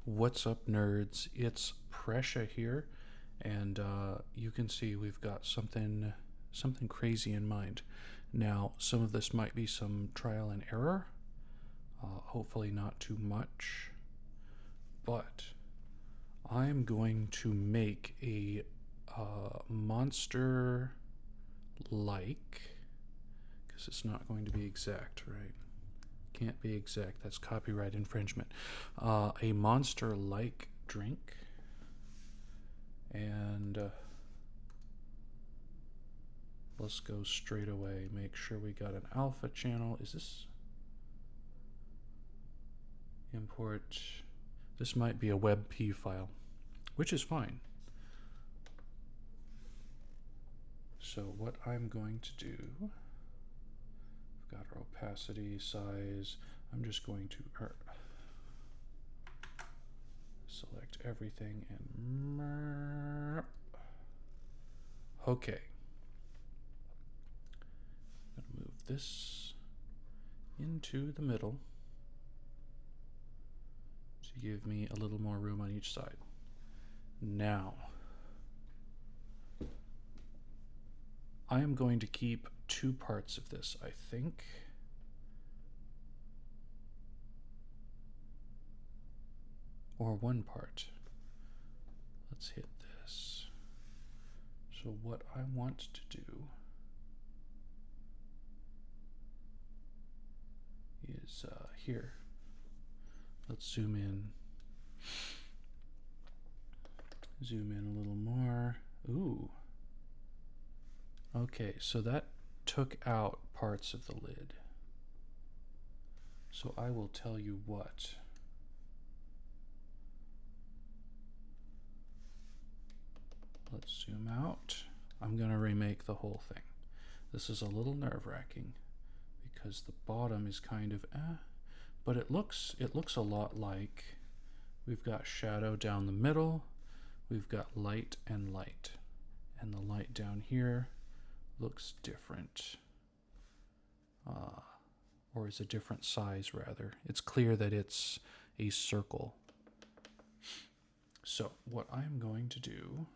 What's up, nerds? It's Prescia here, and you can see we've got something crazy in mind. Now, some of this might be some trial and error, hopefully not too much, but I'm going to make a monster like, because it's not going to be exact, right? Can't be exact. That's copyright infringement. A monster-like drink, and let's go straight away. Make sure we got an alpha channel. Is this import? This might be a WebP file, which is fine. So what I'm going to do, we've got our opacity, size. I'm just going to select everything and okay. I'm going to move this into the middle to give me a little more room on each side. Now, I am going to keep two parts of this, I think. Or one part. Let's hit this. So what I want to do is here. Let's zoom in. Zoom in a little more. Ooh. Okay, so that took out parts of the lid. So I will tell you what. Let's zoom out. I'm going to remake the whole thing. This is a little nerve-wracking because the bottom is kind of but it looks a lot like we've got shadow down the middle, we've got light, and the light down here looks different, or is a different size rather. It's clear that it's a circle. So what I'm going to do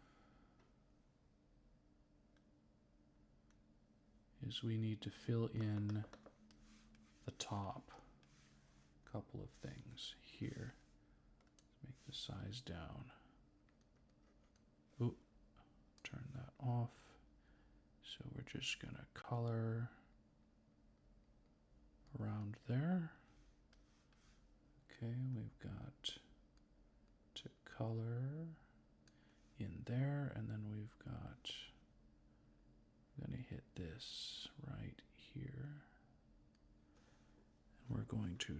is we need to fill in the top. Couple of things here. Let's make the size down. Oop, turn that off. So we're just gonna color around there. Okay, we've got to color in there, and then we've got, I'm gonna hit this right here. And we're going to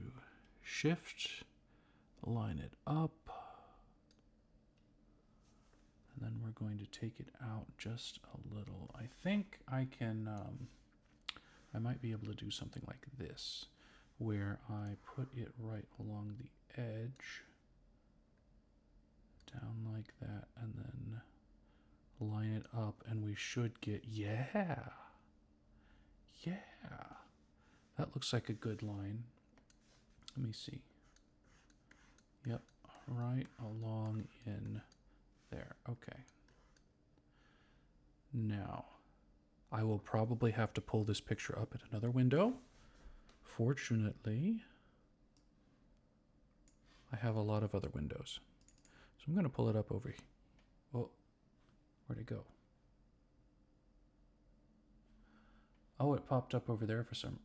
shift, line it up, and then we're going to take it out just a little. I think I can, I might be able to do something like this, where I put it right along the edge, down like that, and then line it up, and we should get, yeah, that looks like a good line. Let me see. Yep, right along in there. Okay. Now, I will probably have to pull this picture up at another window. Fortunately, I have a lot of other windows. So I'm going to pull it up over here. Oh, where'd it go? Oh, it popped up over there for some.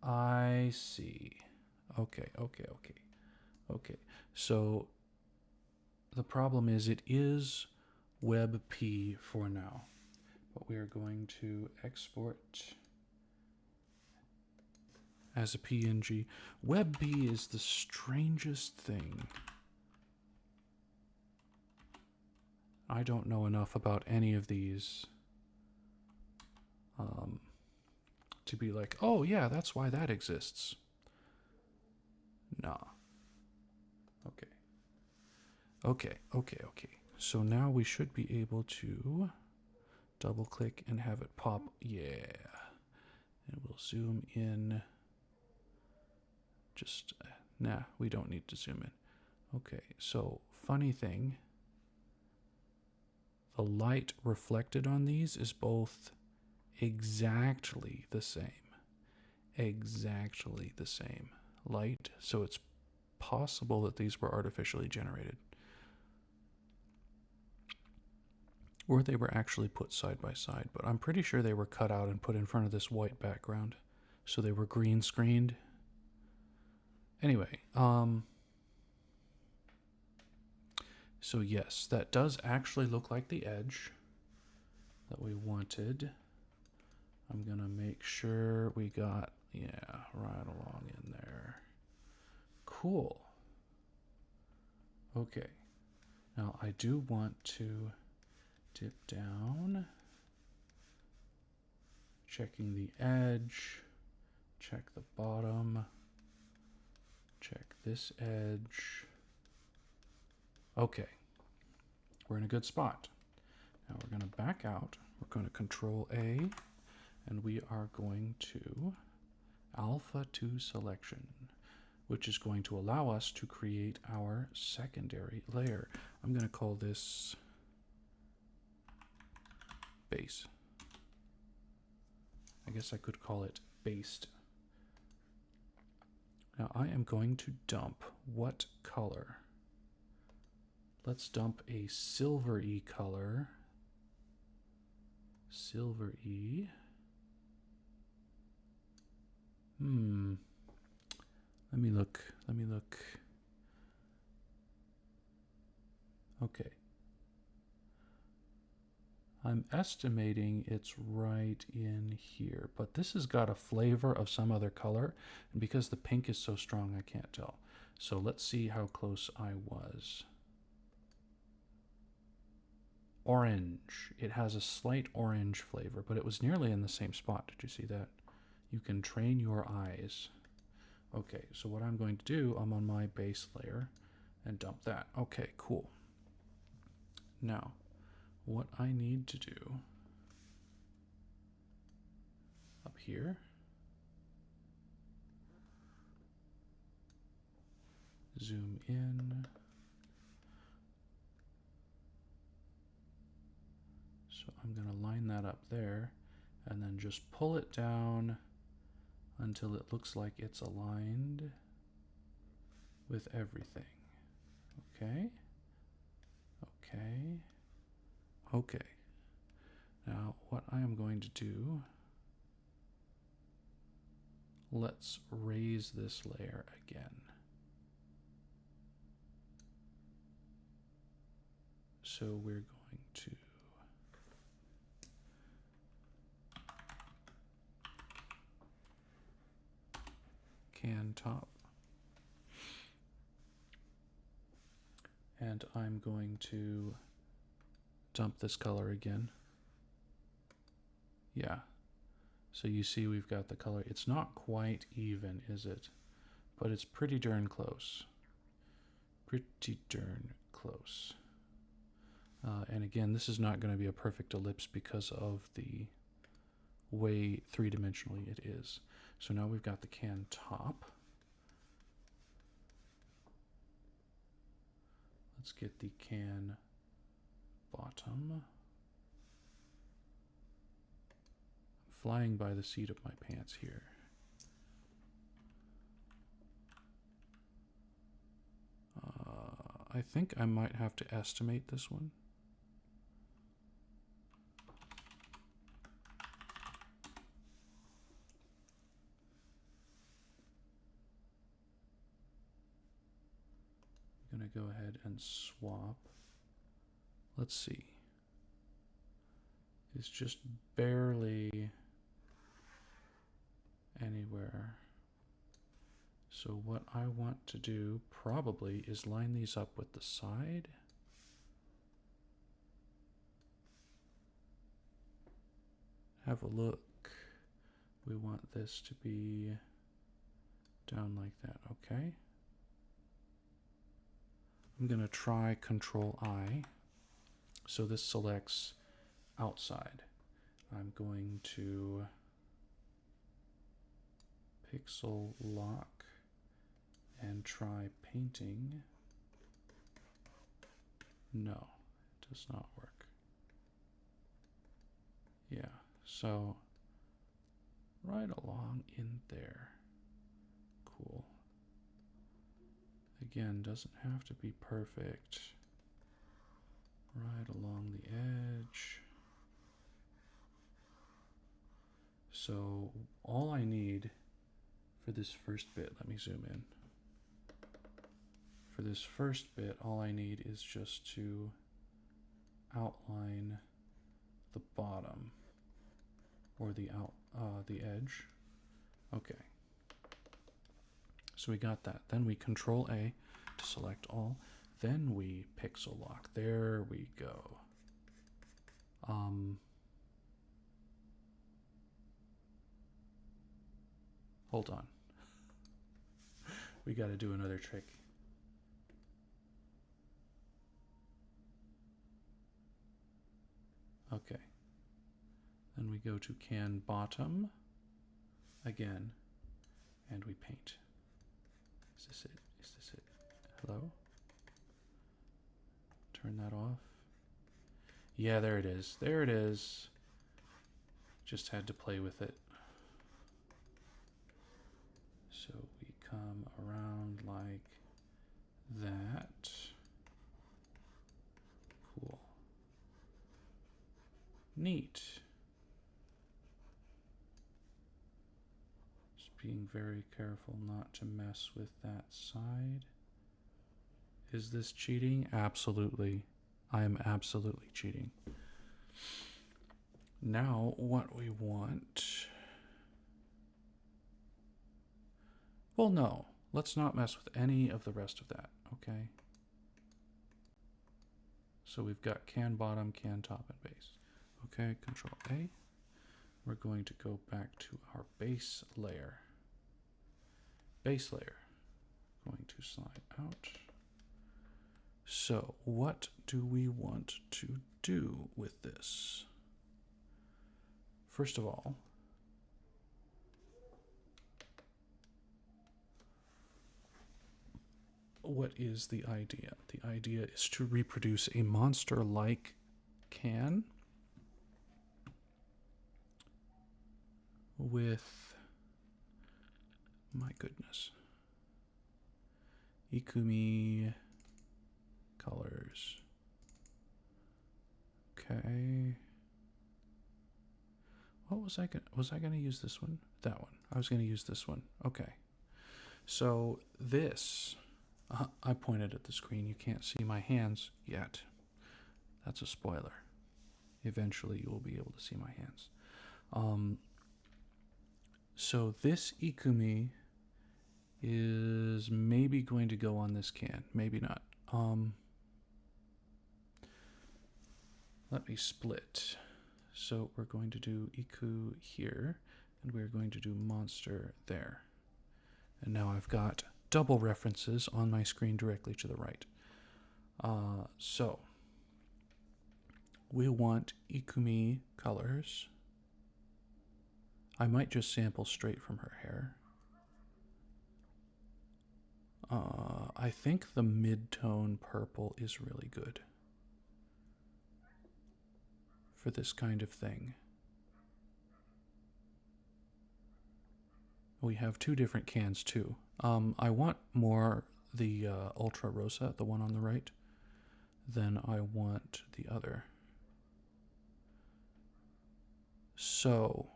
I see. Okay. So the problem is it is WebP for now, but we are going to export as a PNG. WebP is the strangest thing. I don't know enough about any of these to be like, oh yeah, that's why that exists. Nah. Okay. So now we should be able to double click and have it pop. Yeah. And we'll zoom in. Just, nah, we don't need to zoom in. Okay, so funny thing, the light reflected on these is both exactly the same. Exactly the same light, so it's possible that these were artificially generated. Or they were actually put side by side, but I'm pretty sure they were cut out and put in front of this white background. So they were green screened. Anyway, so yes, that does actually look like the edge that we wanted. I'm gonna make sure we got, yeah, right along in there. Cool. Okay. Now I do want to dip down, checking the edge, check the bottom, check this edge. Okay, we're in a good spot. Now we're going to back out. We're going to Control A, and we are going to Alpha to Selection, which is going to allow us to create our secondary layer. I'm going to call this base. I guess I could call it based. Now I am going to dump what color? Let's dump a silvery color. Silvery. Let me look. Okay. I'm estimating it's right in here, but this has got a flavor of some other color, and because the pink is so strong, I can't tell. So let's see how close I was. Orange. It has a slight orange flavor, but it was nearly in the same spot. Did you see that? You can train your eyes. Okay, so what I'm going to do, I'm on my base layer and dump that. Okay, cool. Now, what I need to do up here, zoom in. So I'm going to line that up there and then just pull it down until it looks like it's aligned with everything. Okay. Okay. Okay. Now what I am going to do, let's raise this layer again. So we're going to can top, and I'm going to dump this color again. Yeah, so you see we've got the color. It's not quite even, is it? But it's pretty darn close. Pretty darn close. And again, this is not going to be a perfect ellipse because of the way three-dimensionally it is. So now we've got the can top. Let's get the can bottom. I'm flying by the seat of my pants here. I think I might have to estimate this one. I'm going to go ahead and swap. Let's see. It's just barely anywhere. So what I want to do probably is line these up with the side. Have a look. We want this to be down like that, okay? I'm going to try Control I. So this selects outside. I'm going to pixel lock and try painting. No, it does not work. Yeah, so right along in there. Cool. Again, doesn't have to be perfect. Right along the edge. So all I need for this first bit, let me zoom in. For this first bit, all I need is just to outline the bottom or the edge. Okay. So we got that. Then we Control A to select all. Then we pixel lock. There we go. Hold on. We got to do another trick. Okay. Then we go to Can Bottom again, and we paint. Is this it? Is this it? Hello? Turn that off. Yeah, there it is. There it is. Just had to play with it. So we come around like that. Cool. Neat. Just being very careful not to mess with that side. Is this cheating? Absolutely. I am absolutely cheating. Now, what we want... Well, no. Let's not mess with any of the rest of that, okay? So we've got can bottom, can top, and base. Okay, Control A. We're going to go back to our base layer. Base layer. Going to slide out. So what do we want to do with this? First of all, what is the idea? The idea is to reproduce a monster-like can with, my goodness, Ikumi colors. Okay. What was I gonna use this one? That one. I was gonna use this one. Okay. So this, I pointed at the screen. You can't see my hands yet. That's a spoiler. Eventually you will be able to see my hands. So this Ikumi is maybe going to go on this can. Maybe not. Let me split. So we're going to do Iku here, and we're going to do monster there. And now I've got double references on my screen directly to the right. So we want Ikumi colors. I might just sample straight from her hair. I think the mid-tone purple is really good for this kind of thing. We have two different cans too. I want more the Ultra Rosa, the one on the right, than I want the other. So,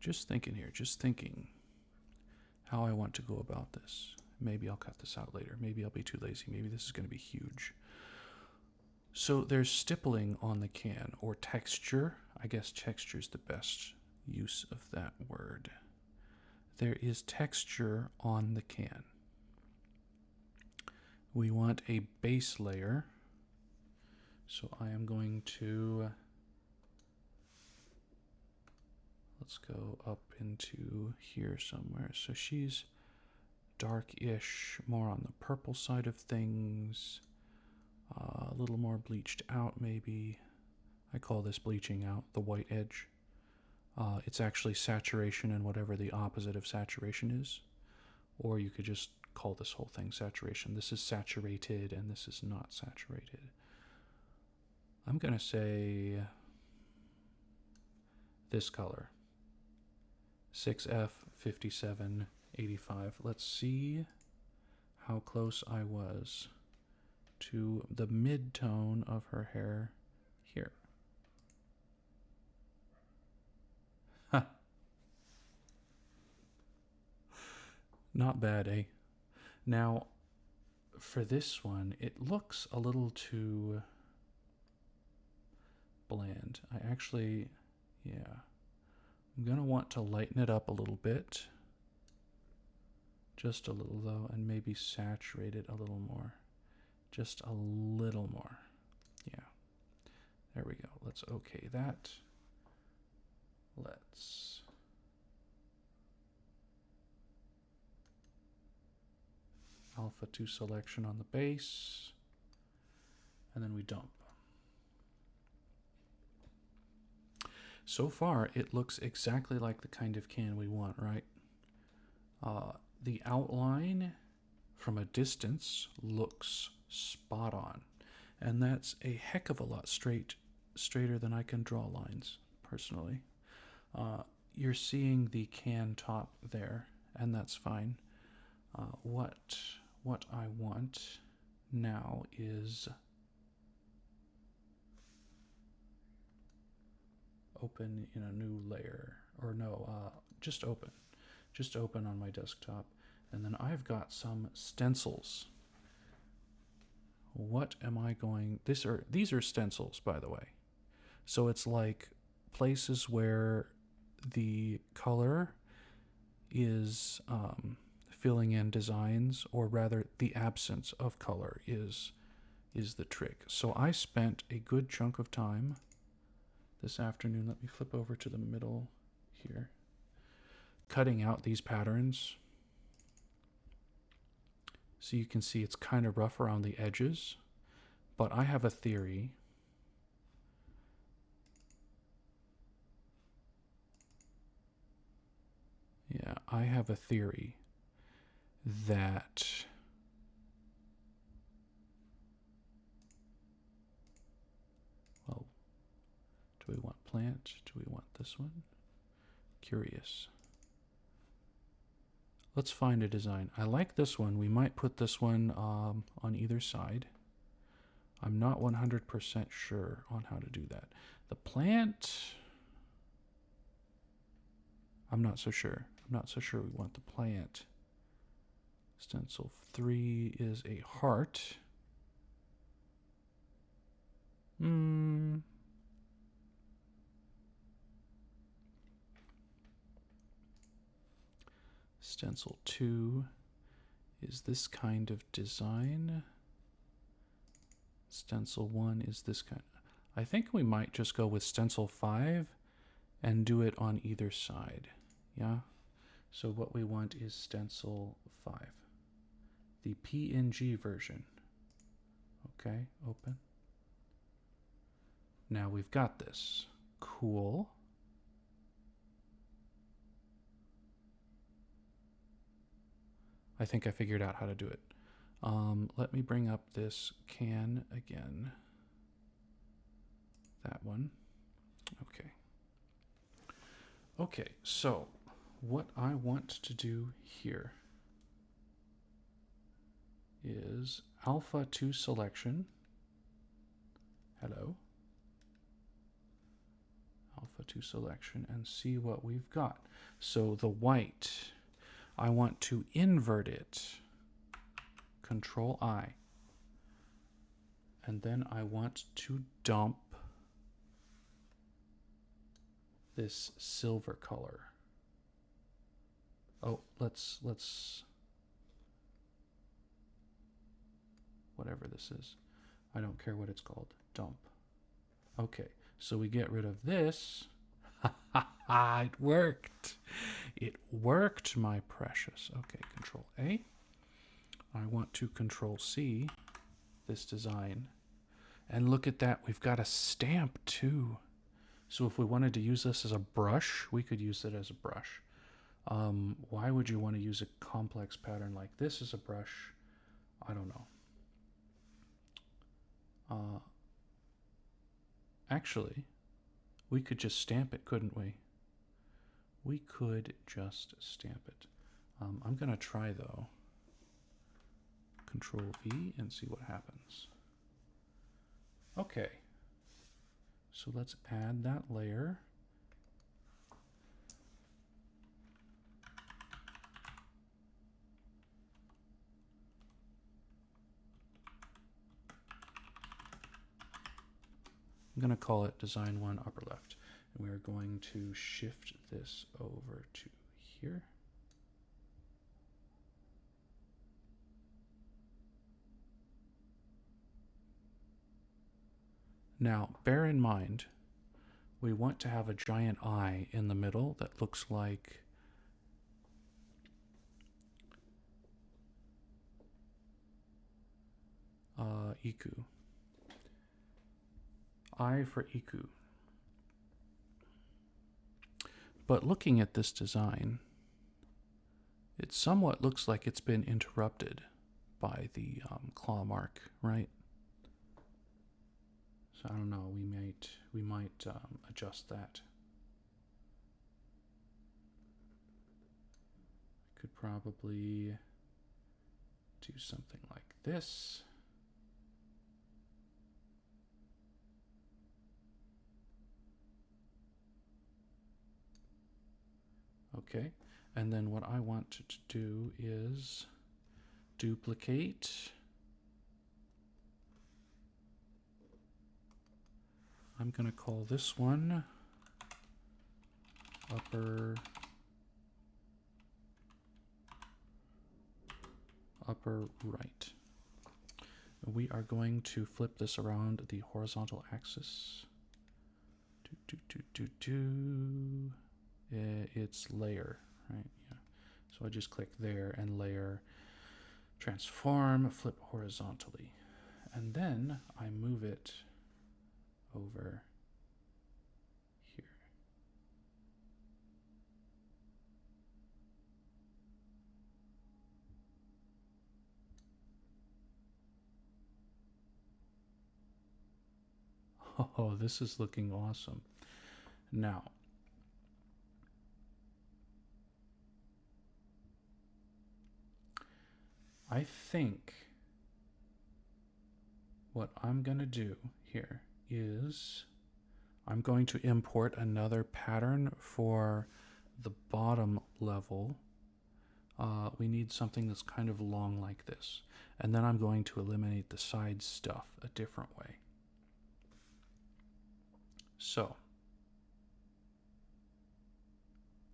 just thinking here, just thinking how I want to go about this. Maybe I'll cut this out later. Maybe I'll be too lazy. Maybe this is going to be huge. So there's stippling on the can, or texture. I guess texture is the best use of that word. There is texture on the can. We want a base layer. So I am going to, let's go up into here somewhere. So she's dark-ish, more on the purple side of things. A little more bleached out, maybe. I call this bleaching out, the white edge. It's actually saturation and whatever the opposite of saturation is. Or you could just call this whole thing saturation. This is saturated and this is not saturated. I'm going to say this color, 6F5785. Let's see how close I was to the mid-tone of her hair here. Not bad, eh? Now, for this one, it looks a little too bland. I actually, yeah. I'm going to want to lighten it up a little bit. Just a little, though, and maybe saturate it a little more. Just a little more. Yeah. There we go. Let's okay that. Let's alpha 2 selection on the base, and then we dump. So far, it looks exactly like the kind of can we want, right? The outline from a distance looks spot on, and that's a heck of a lot straighter than I can draw lines, personally. You're seeing the can top there, and that's fine. What I want now is open in a new layer, or no, just open on my desktop, and then I've got some stencils. What am I going? These are stencils, by the way. So it's like places where the color is filling in designs, or rather the absence of color is the trick. So I spent a good chunk of time this afternoon, let me flip over to the middle here, cutting out these patterns. So you can see it's kind of rough around the edges, but I have a theory. Yeah, I have a theory that well, do we want plant? Do we want this one? Curious. Let's find a design. I like this one. We might put this one on either side. I'm not 100% sure on how to do that. The plant, I'm not so sure. I'm not so sure we want the plant. Stencil 3 is a heart. Stencil 2 is this kind of design. Stencil 1 is this kind. I think we might just go with stencil 5 and do it on either side. Yeah? So what we want is stencil 5. The PNG version. Okay, open. Now we've got this. Cool. I think I figured out how to do it. Let me bring up this can again. That one. Okay. Okay, so what I want to do here is alpha 2 selection. Hello. Alpha 2 selection and see what we've got. So the white, I want to invert it. Control I. And then I want to dump this silver color. Oh, let's whatever this is. I don't care what it's called. Dump. Okay, so we get rid of this. It worked. It worked, my precious. Okay, Control A. I want to Control C this design. And look at that, we've got a stamp too. So if we wanted to use this as a brush, we could use it as a brush. Why would you want to use a complex pattern like this as a brush? I don't know. Actually, we could just stamp it, couldn't we? We could just stamp it. I'm going to try, though. Control V and see what happens. Okay. So let's add that layer. I'm going to call it Design 1 Upper Left. And we're going to shift this over to here. Now, bear in mind, we want to have a giant eye in the middle that looks like Iku. I for Iku. But looking at this design, it somewhat looks like it's been interrupted by the claw mark, right? So I don't know. We might adjust that. Could probably do something like this. Okay, and then what I want to do is duplicate. I'm going to call this one upper right. We are going to flip this around the horizontal axis. It's layer, right? Yeah. So I just click there and layer, transform, flip horizontally. And then I move it over here. Oh, this is looking awesome. Now, I think what I'm going to do here is I'm going to import another pattern for the bottom level. We need something that's kind of long like this. And then I'm going to eliminate the side stuff a different way. So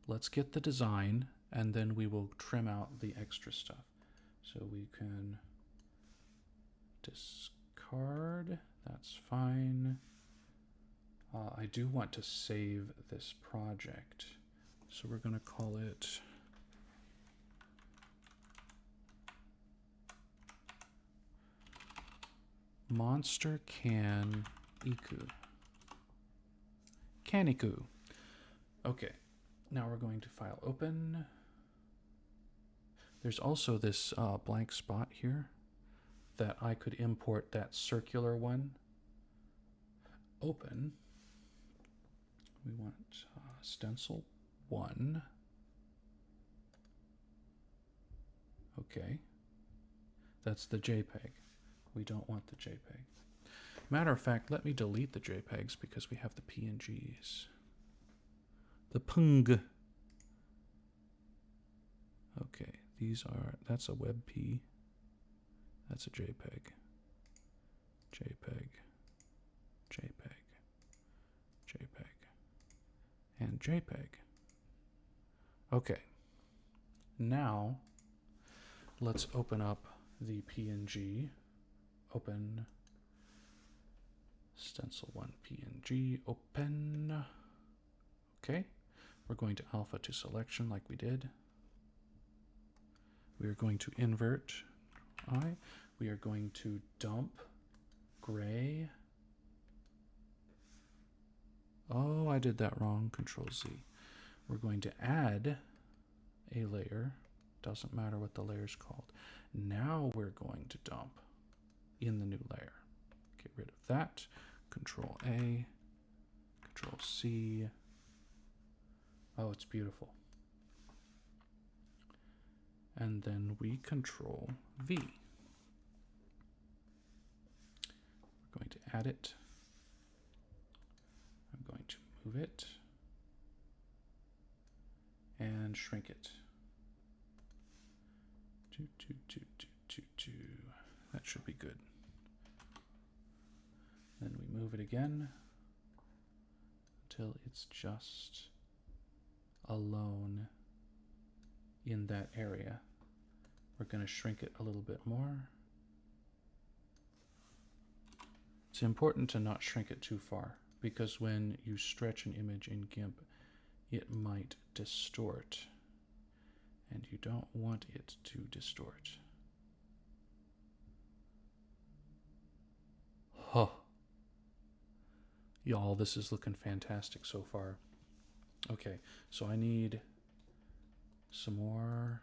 let's get the design, and then we will trim out the extra stuff. So we can discard, that's fine. I do want to save this project. So we're going to call it Monster Can Iku. Caniku. Okay, now we're going to file open. There's also this blank spot here that I could import that circular one. Open. We want stencil 1. Okay. That's the JPEG. We don't want the JPEG. Matter of fact, let me delete the JPEGs because we have the PNGs. The PNG. Okay, that's a WebP. That's a JPEG. JPEG. JPEG. JPEG. And JPEG. Okay. Now, let's open up the PNG. Open stencil 1 PNG. Open. Okay. We're going to alpha to selection like we did. We are going to invert I. We are going to dump gray. Oh, I did that wrong. Control Z. We're going to add a layer. Doesn't matter what the layer is called. Now we're going to dump in the new layer. Get rid of that. Control A, Control C. Oh, it's beautiful. And then we Control V. We're going to add it. I'm going to move it and shrink it. That should be good. Then we move it again until it's just alone in that area. We're going to shrink it a little bit more. It's important to not shrink it too far, because when you stretch an image in GIMP, it might distort, and you don't want it to distort. Huh. Y'all, this is looking fantastic so far. Okay, so I need some more.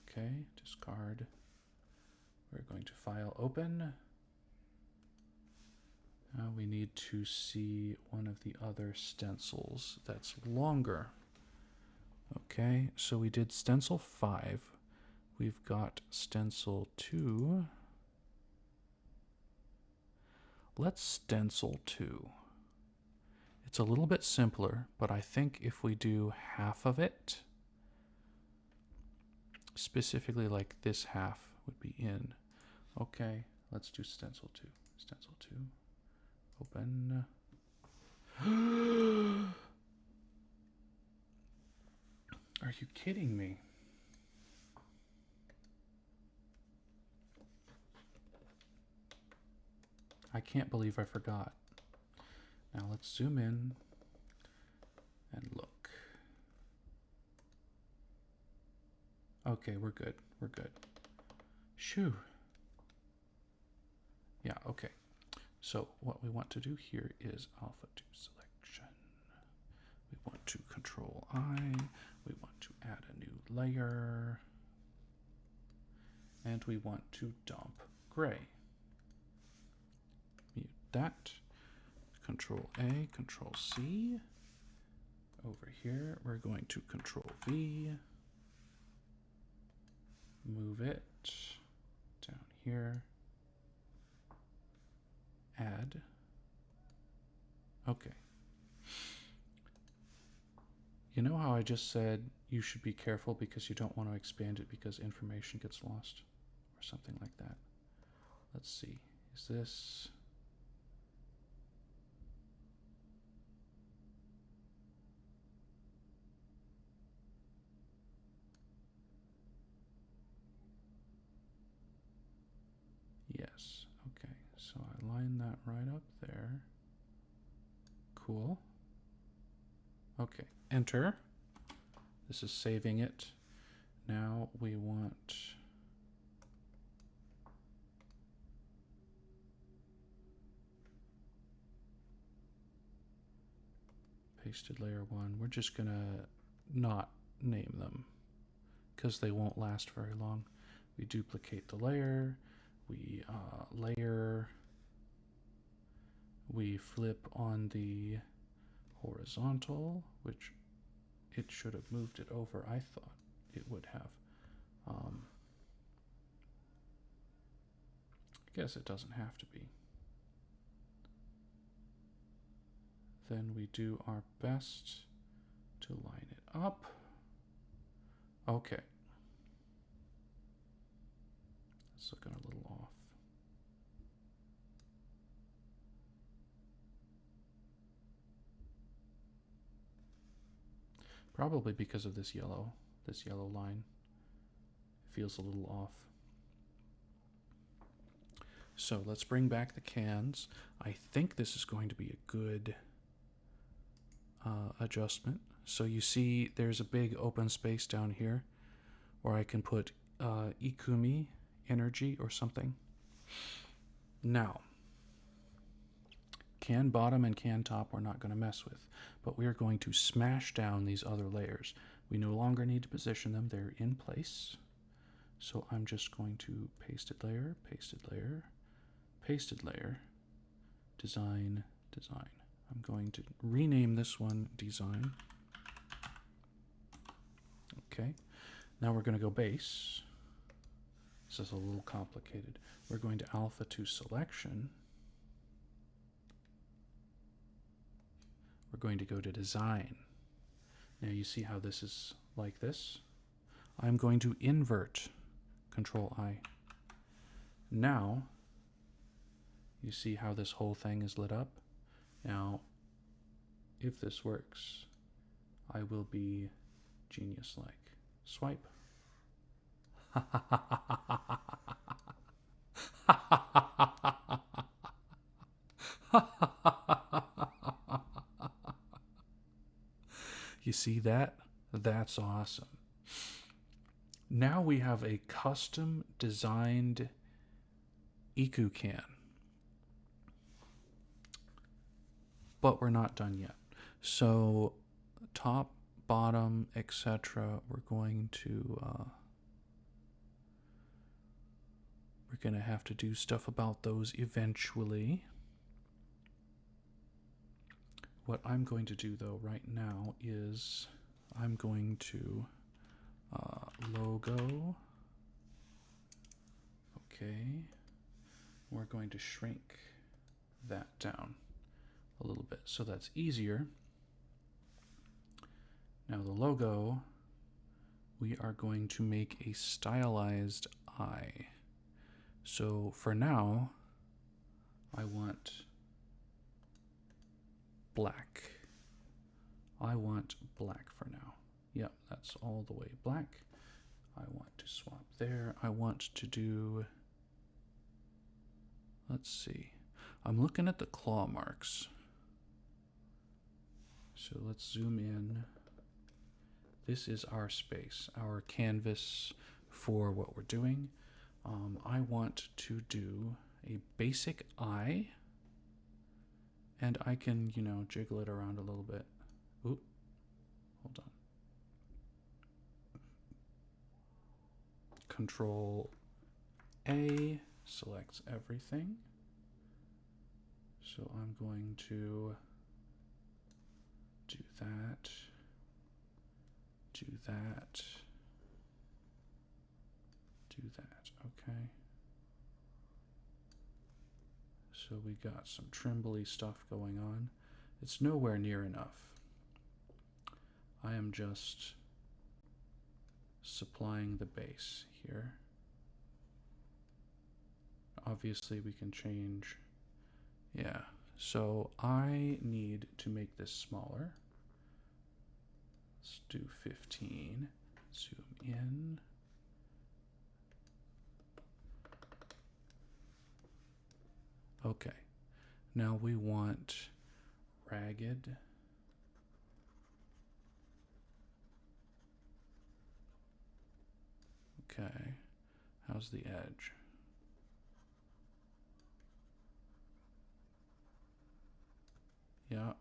Okay, discard. We're going to file open. Now we need to see one of the other stencils that's longer. Okay, so we did stencil 5. We've got stencil 2. Let's stencil 2. It's a little bit simpler, but I think if we do half of it, specifically like this half would be in. Okay, let's do stencil 2. Stencil 2. Open. Are you kidding me? I can't believe I forgot. Now let's zoom in and look. Okay, we're good. We're good. Shoo. Yeah, okay. So what we want to do here is alpha 2 selection. We want to Control I. We want to add a new layer. And we want to dump gray. Mute that. Control A, Control C. Over here, we're going to Control V. Move it down here. Add. Okay. You know how I just said you should be careful because you don't want to expand it because information gets lost or something like that? Let's see. Is this... Yes. Okay. So I line that right up there. Cool. Okay. Enter. This is saving it. Now we want... pasted layer 1. We're just going to not name them because they won't last very long. We duplicate the layer. We layer. We flip on the horizontal, which it should have moved it over. I thought it would have. I guess it doesn't have to be. Then we do our best to line it up. Okay. It's looking a little off. Probably because of this yellow line. It feels a little off. So let's bring back the cans. I think this is going to be a good adjustment. So you see there's a big open space down here where I can put Ikumi energy or something. Now, can bottom and can top we're not going to mess with, but we are going to smash down these other layers. We no longer need to position them. They're in place. So I'm just going to pasted layer, pasted layer, design, design. I'm going to rename this one design. Okay. Now we're going to go base. This is a little complicated. We're going to alpha to selection. We're going to go to design. Now you see how this is like this. I'm going to invert, Control I. Now you see how this whole thing is lit up. Now if this works, I will be genius-like. Swipe. You see that? That's awesome. Now we have a custom designed Ikucan. But we're not done yet. So top, bottom, etc. We're going to have to do stuff about those eventually. What I'm going to do though right now is I'm going to logo. Okay. We're going to shrink that down a little bit so that's easier. Now the logo, we are going to make a stylized eye. So for now, I want black. I want black for now. Yep, that's all the way black. I want to swap there. I want to do, let's see. I'm looking at the claw marks. So let's zoom in. This is our space, our canvas for what we're doing. I want to do a basic eye, and I can, you know, jiggle it around a little bit. Oop, hold on. Control A selects everything. So I'm going to do that, do that, do that, okay. So we got some trimbly stuff going on. It's nowhere near enough. I am just supplying the base here. Obviously we can change, yeah. So I need to make this smaller. Let's do 15, zoom in. Okay, now we want ragged. Okay, how's the edge? Yeah.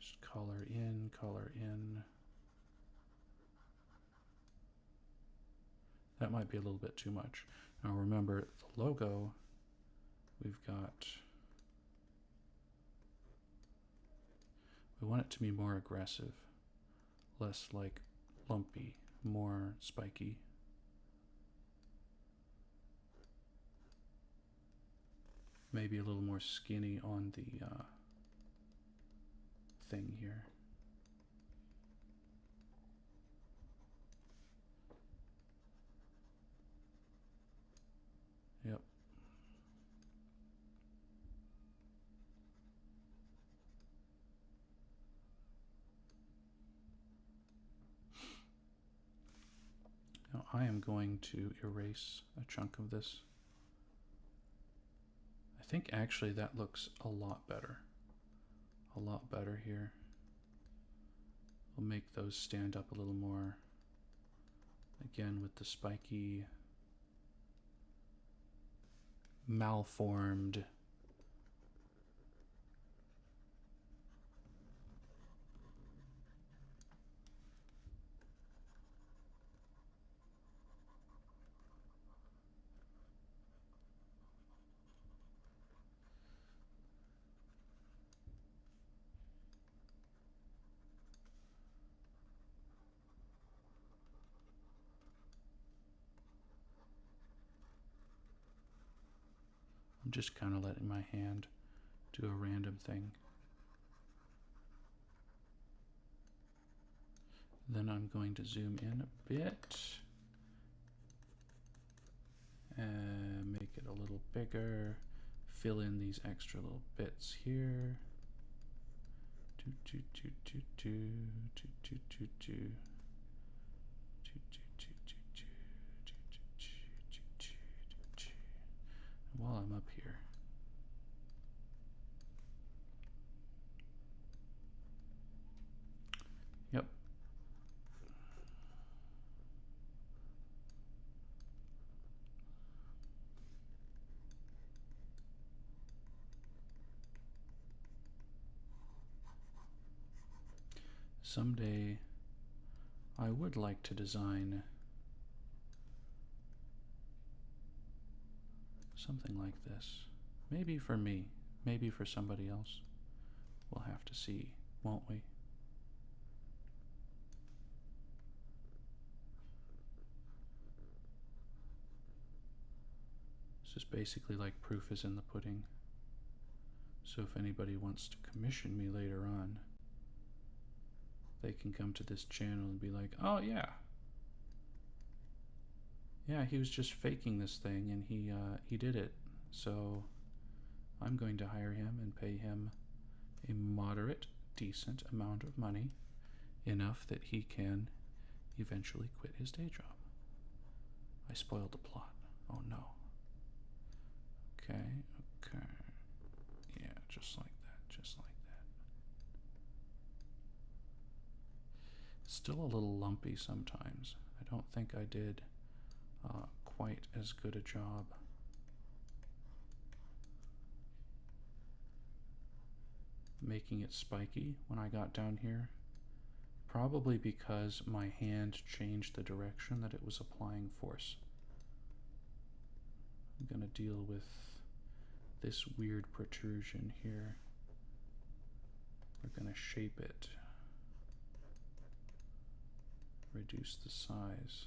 Just color in, color in. That might be a little bit too much. Now remember, the logo, we've got, we want it to be more aggressive, less like lumpy, more spiky. Maybe a little more skinny on the thing here. Yep. Now I am going to erase a chunk of this. I think actually that looks a lot better. A lot better here. We'll make those stand up a little more. Again with the spiky, malformed just kind of letting my hand do a random thing. Then I'm going to zoom in a bit and make it a little bigger. Fill in these extra little bits here. While I'm up here, yep. Someday I would like to design something like this. Maybe for me, maybe for somebody else. We'll have to see, won't we? This is basically like proof is in the pudding. So if anybody wants to commission me later on, they can come to this channel and be like, oh yeah, he was just faking this thing and he did it. So I'm going to hire him and pay him a moderate, decent amount of money, enough that he can eventually quit his day job. I spoiled the plot. Oh no. Okay. Yeah, just like that, just like that. It's still a little lumpy sometimes. I don't think I did quite as good a job making it spiky when I got down here. Probably because my hand changed the direction that it was applying force. I'm going to deal with this weird protrusion here. We're going to shape it. Reduce the size.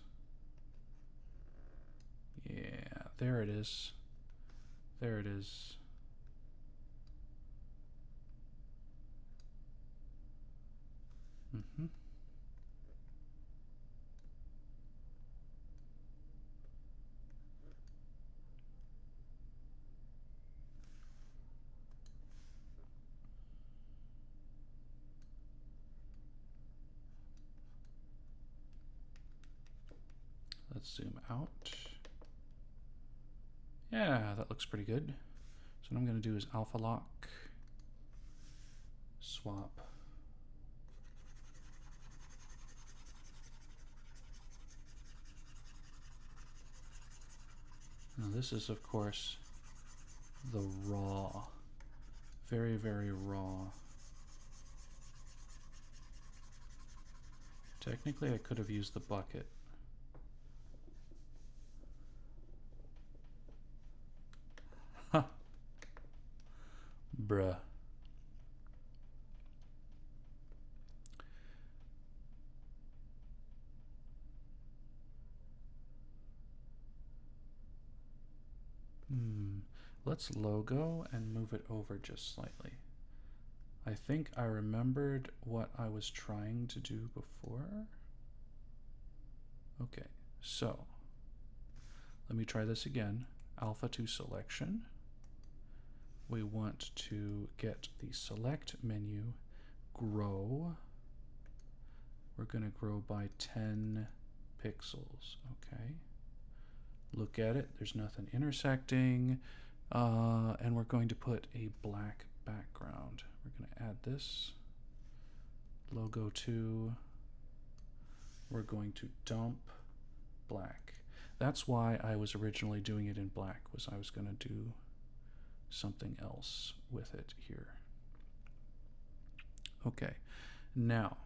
Yeah, there it is. There it is. Mm-hmm. Let's zoom out. Yeah, that looks pretty good. So what I'm going to do is alpha lock, swap. Now this is, of course, the raw, very, very raw. Technically, I could have used the bucket. Huh. Bruh. Let's logo and move it over just slightly. I think I remembered what I was trying to do before. Okay, so let me try this again. Alpha to selection. We want to get the select menu, grow. We're going to grow by 10 pixels, okay? Look at it, there's nothing intersecting, and we're going to put a black background. We're going to add this, logo 2, we're going to dump black. That's why I was originally doing it in black, was I was going to do something else with it here. Okay, now,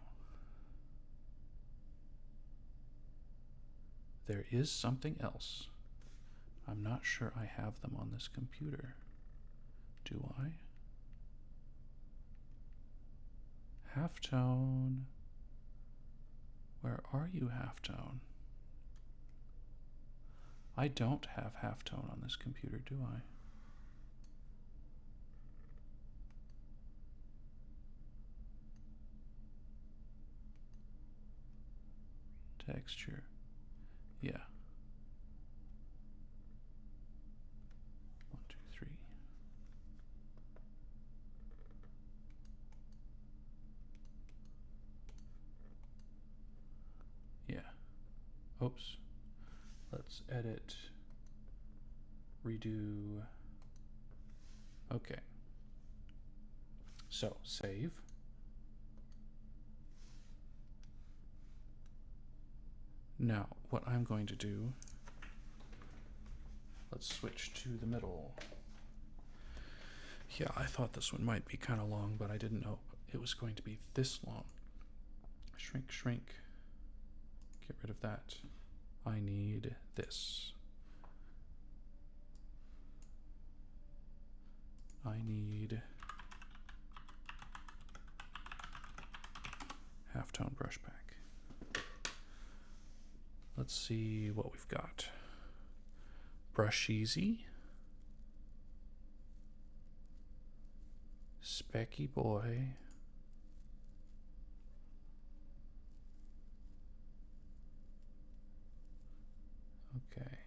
there is something else. I'm not sure I have them on this computer. Do I? Halftone. Where are you, halftone? I don't have halftone on this computer, do I? texture. Yeah. 1, 2, 3. Yeah. Oops. Let's edit. Redo. Okay. So, save. Now, what I'm going to do, let's switch to the middle. Yeah, I thought this one might be kind of long, but I didn't know it was going to be this long. Shrink, shrink. Get rid of that. I need this. I need halftone brush pack. Let's see what we've got. Brush Easy. Specky Boy. Okay.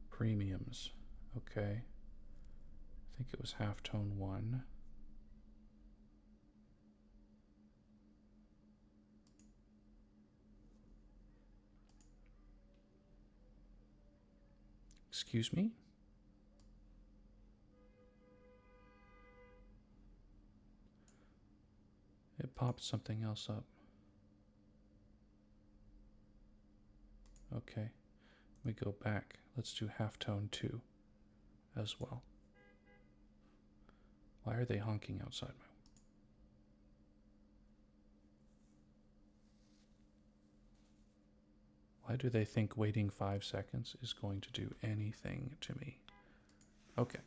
Premiums. Okay. I think it was halftone 1. Excuse me? It popped something else up. Okay. We go back. Let's do halftone 2 as well. Why are they honking outside my... Why do they think waiting 5 seconds is going to do anything to me? Okay.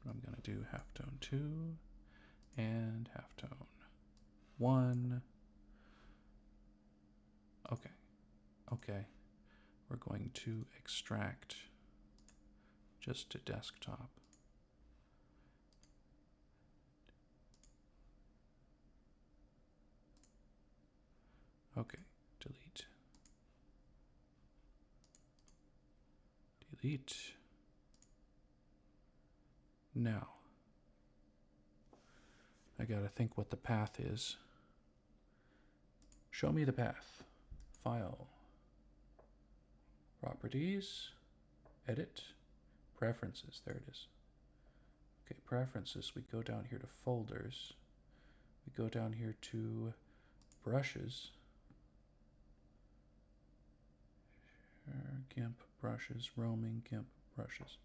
I'm going to do halftone 2 and halftone 1. Okay. Okay. We're going to extract just to desktop. Okay. Delete. Delete. Now, I gotta think what the path is. Show me the path. File. Properties. Edit. Preferences. There it is. Okay, preferences. We go down here to folders. We go down here to brushes. GIMP brushes. Roaming GIMP brushes.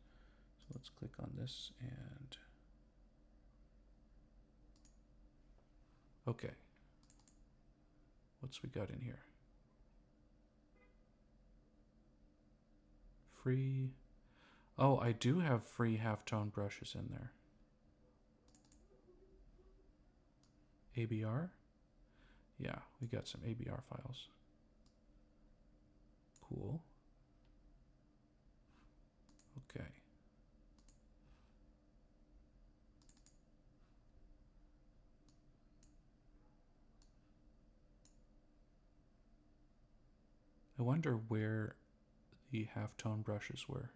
So let's click on this and... Okay. What's we got in here? Free. Oh, I do have free halftone brushes in there. ABR? Yeah, we got some ABR files. Cool. Okay. I wonder where the halftone brushes were.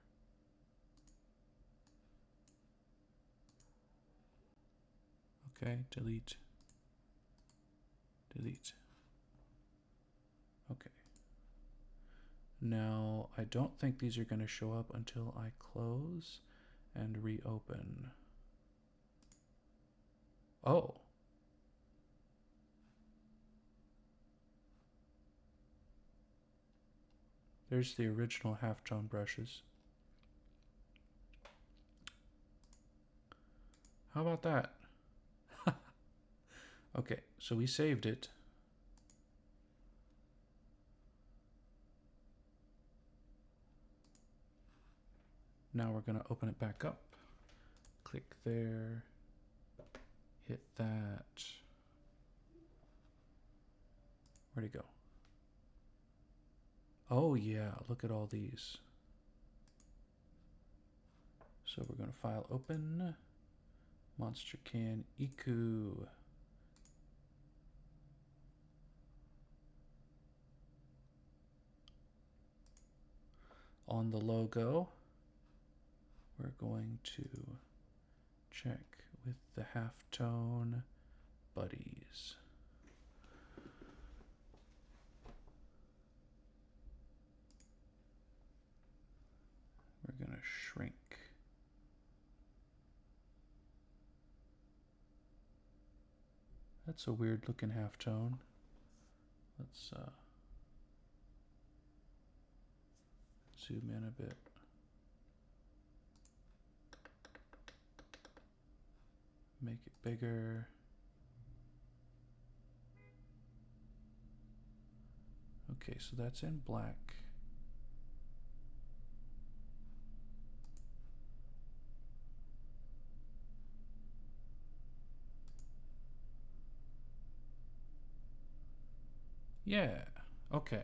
Okay, delete. Delete. Okay. Now, I don't think these are going to show up until I close and reopen. Oh. There's the original halftone brushes. How about that? Okay, so we saved it. Now we're going to open it back up. Click there. Hit that. Where'd it go? Oh yeah, look at all these. So we're going to file open, Monster Can Iku. On the logo, we're going to check with the halftone buddies. We're going to shrink. That's a weird looking halftone. Let's zoom in a bit. Make it bigger. Okay, so that's in black. Yeah, okay.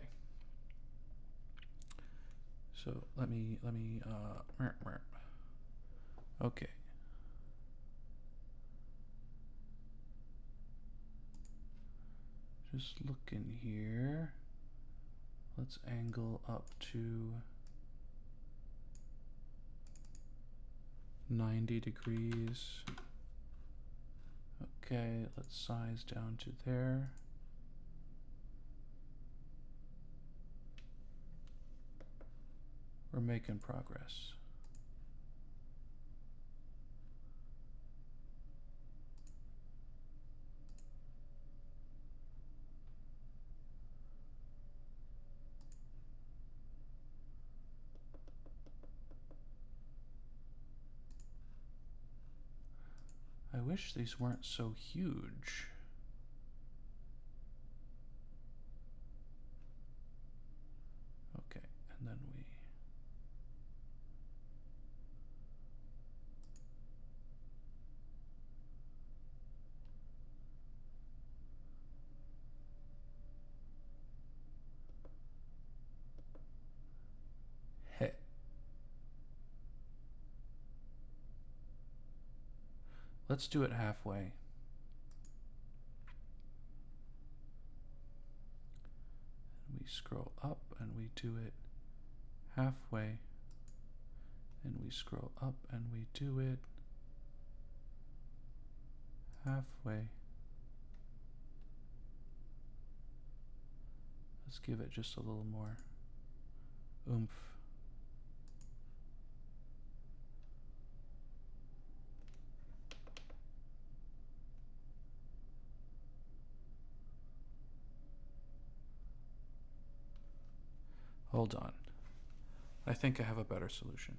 So let me, okay. Just look in here. Let's angle up to 90 degrees. Okay, let's size down to there. We're making progress. I wish these weren't so huge. Okay, and then we hit. Let's do it halfway. We scroll up and we do it halfway. And we scroll up and we do it halfway. Let's give it just a little more oomph. Hold on. I think I have a better solution.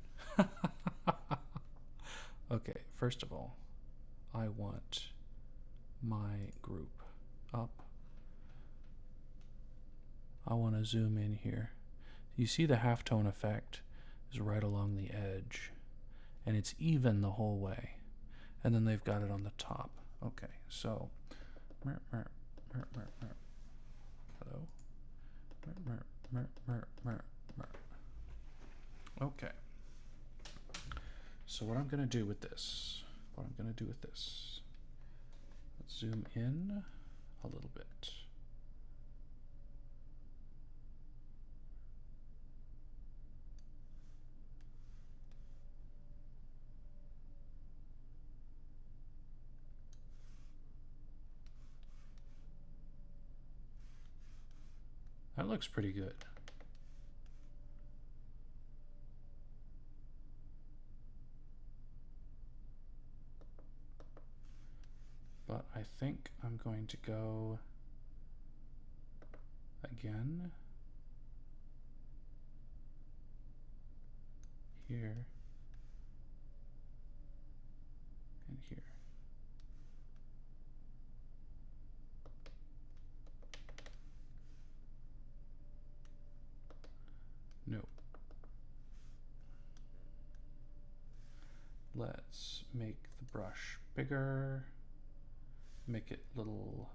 Okay, first of all, I want my group up. I want to zoom in here. You see the halftone effect is right along the edge, and it's even the whole way. And then they've got it on the top. Okay, so hello. Okay. So what I'm going to do with this, let's zoom in a little bit. That looks pretty good. But I think I'm going to go again here and here. No. Let's make the brush bigger. Make it a little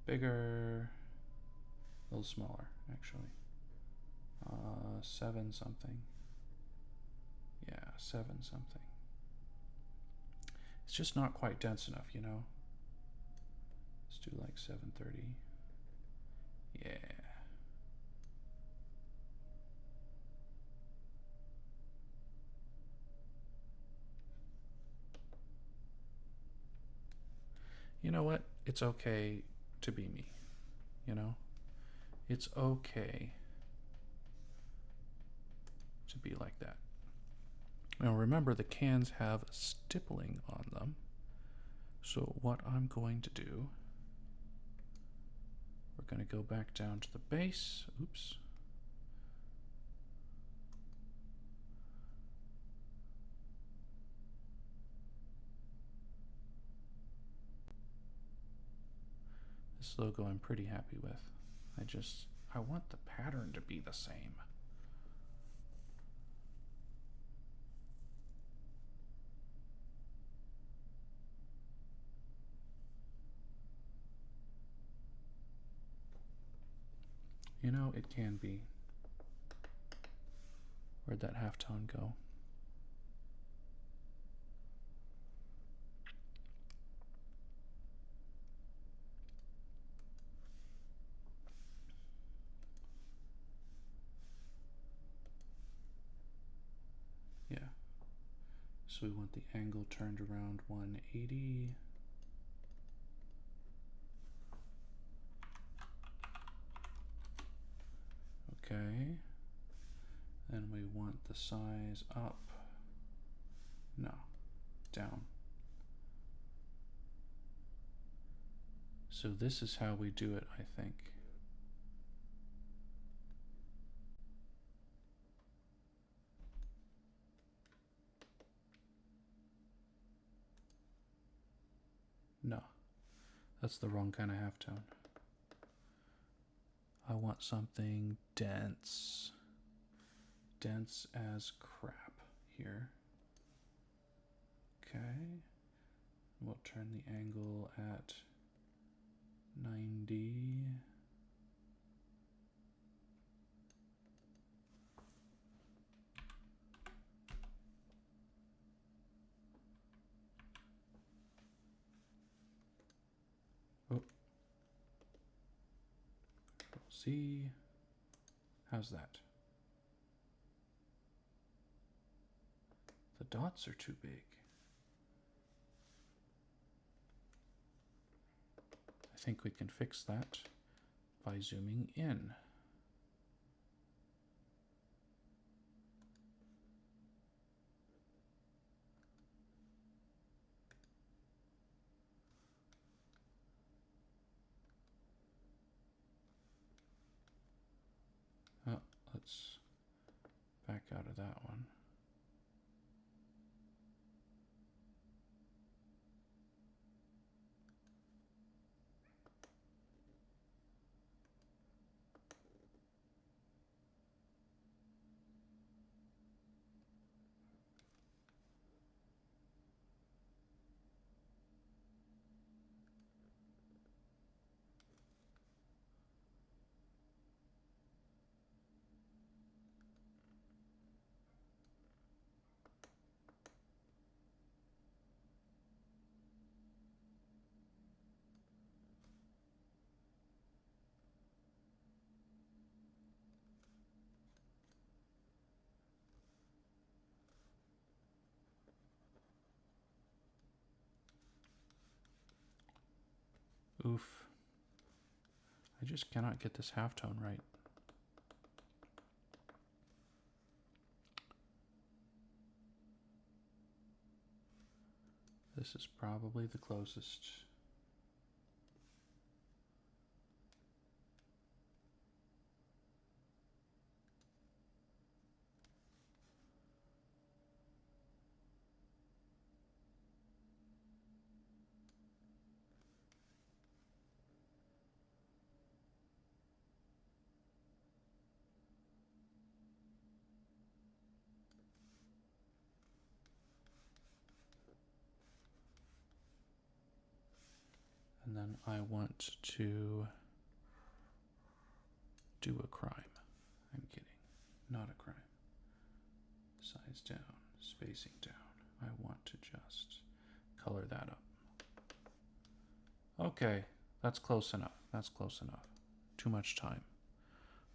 bigger, a little smaller, actually. 7 something. Yeah, 7 something. just not quite dense enough, you know? Let's do like 730. Yeah. You know what? It's okay to be me, you know? It's okay to be like that. Now remember, the cans have stippling on them. So what I'm going to do, we're going to go back down to the base. Oops. This logo I'm pretty happy with. I want the pattern to be the same. You know, it can be. Where'd that halftone go? Yeah. So we want the angle turned around 180. Okay. Then we want the size up. No, down. So this is how we do it, I think. No, that's the wrong kind of halftone. I want something dense. Dense as crap here. Okay. We'll turn the angle at 90. Oh. C. How's that? The dots are too big. I think we can fix that by zooming in. Oh, let's back out of that one. Oof. I just cannot get this halftone right. This is probably the closest. And then I want to do a crime. I'm kidding. Not a crime. Size down, spacing down. I want to just color that up. Okay, that's close enough. That's close enough. Too much time.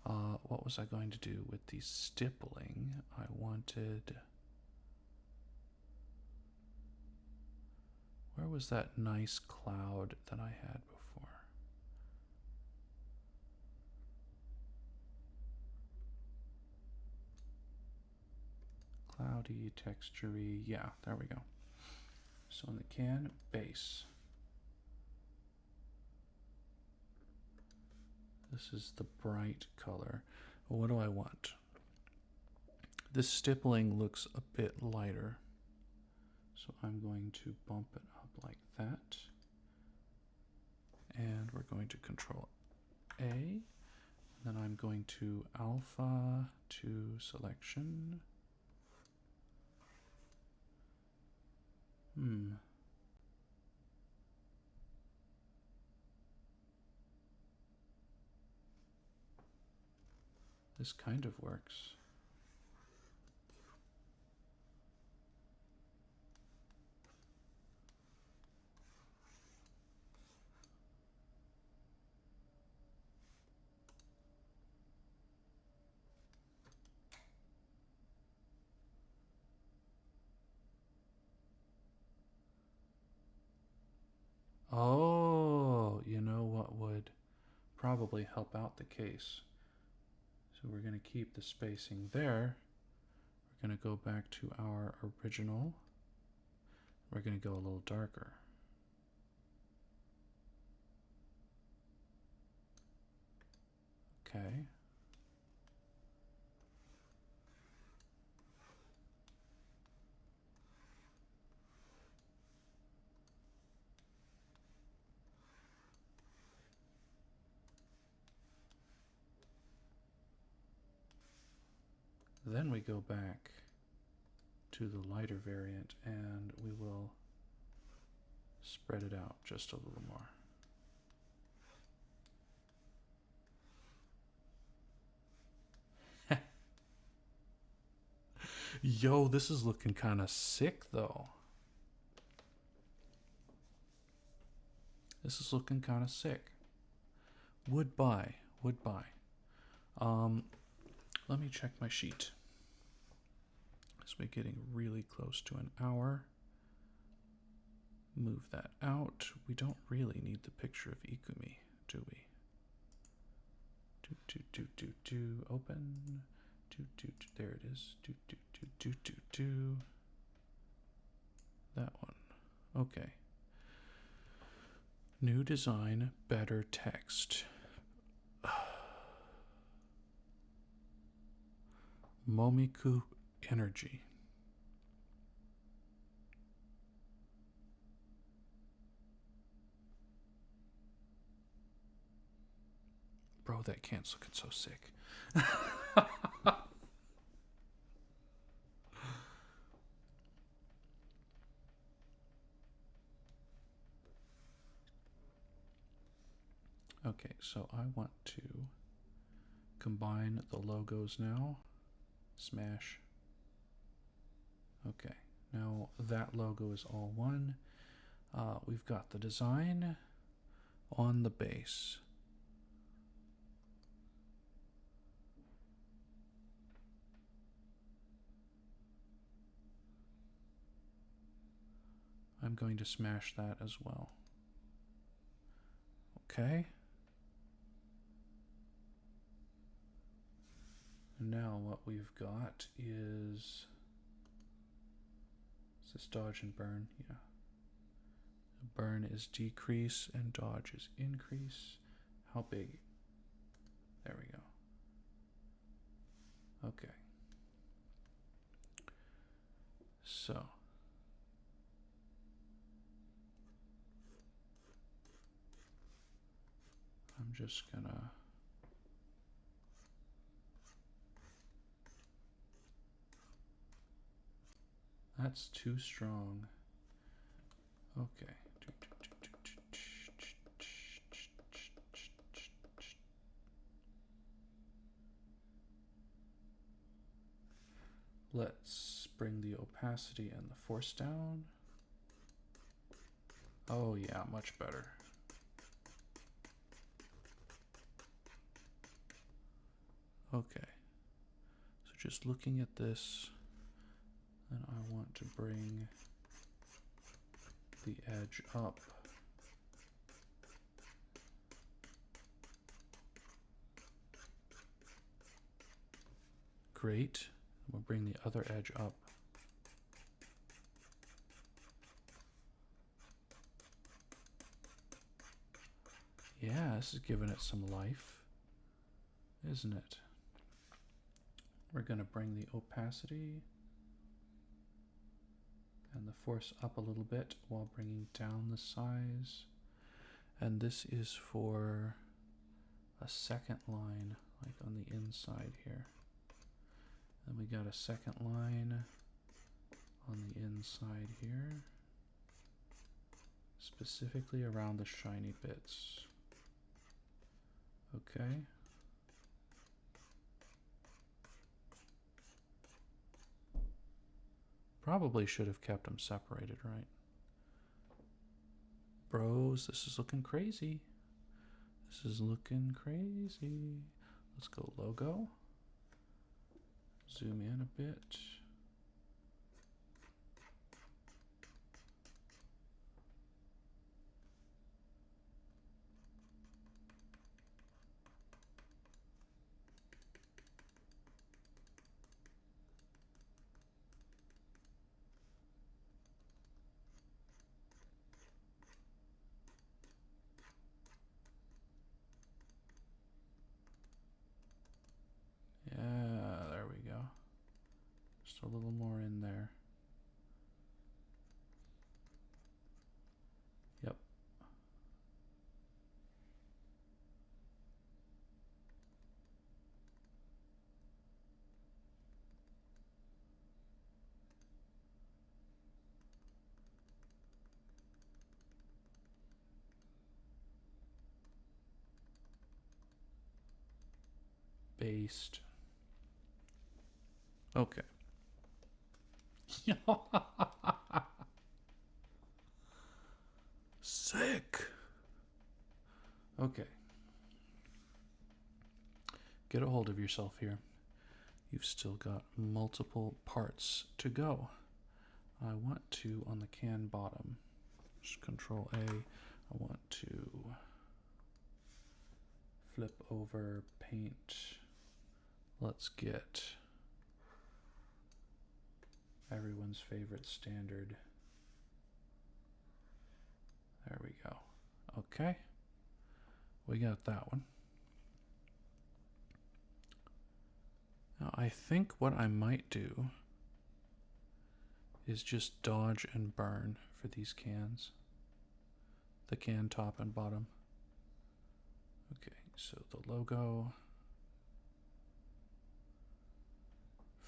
What was I going to do with the stippling? I wanted... Where was that nice cloud that I had before? Cloudy, textury. Yeah, there we go. So in the can, base. This is the bright color. What do I want? This stippling looks a bit lighter. So I'm going to bump it up like that. And we're going to control A. And then I'm going to alpha to selection. This kind of works. Oh, you know what would probably help out the case? So we're going to keep the spacing there. We're going to go back to our original. We're going to go a little darker. Okay. Then we go back to the lighter variant and we will spread it out just a little more. Yo, this is looking kind of sick though. This is looking kind of sick. Would buy. Let me check my sheet. As we're getting really close to an hour. Move that out. We don't really need the picture of Ikumi, do we? Open. There it is. That one. Okay. New design, better text. Momiku energy. Bro, that can's looking so sick. Okay, so I want to combine the logos now. Smash. Okay, now that logo is all one. We've got the design on the base. I'm going to smash that as well. Okay. And now what we've got is this dodge and burn? Yeah. Burn is decrease and dodge is increase. How big? There we go. Okay. So I'm just gonna that's too strong. Okay. Let's bring the opacity and the force down. Oh yeah, much better. Okay. So just looking at this, and I want to bring the edge up. Great. We'll bring the other edge up. Yeah, this is giving it some life, isn't it? We're going to bring the opacity and the force up a little bit while bringing down the size. And this is for a second line, like on the inside here. Then we got a second line on the inside here, specifically around the shiny bits. Okay. Probably should have kept them separated, right? Bros, this is looking crazy. This is looking crazy. Let's go logo. Zoom in a bit. Yeah, there we go. Just a little more in there. Yep. Based. Okay. Sick. Okay. Get a hold of yourself here. You've still got multiple parts to go. I want to, on the can bottom, just Control A, I want to flip over paint. Let's get everyone's favorite standard. There we go. Okay. We got that one. Now I think what I might do is just dodge and burn for these cans. The can top and bottom. Okay, so the logo.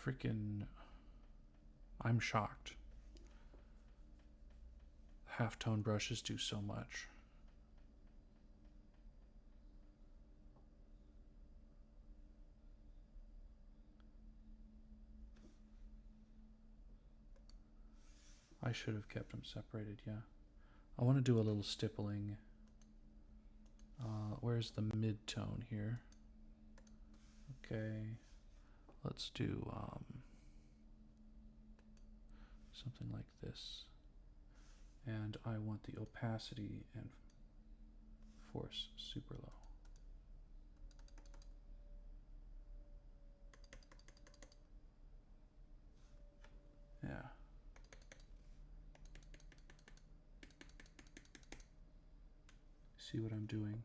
Freaking, I'm shocked. Halftone brushes do so much. I should have kept them separated, yeah. I want to do a little stippling. Where's the mid-tone here? Okay, let's do something like this. And I want the opacity and force super low. Yeah. See what I'm doing?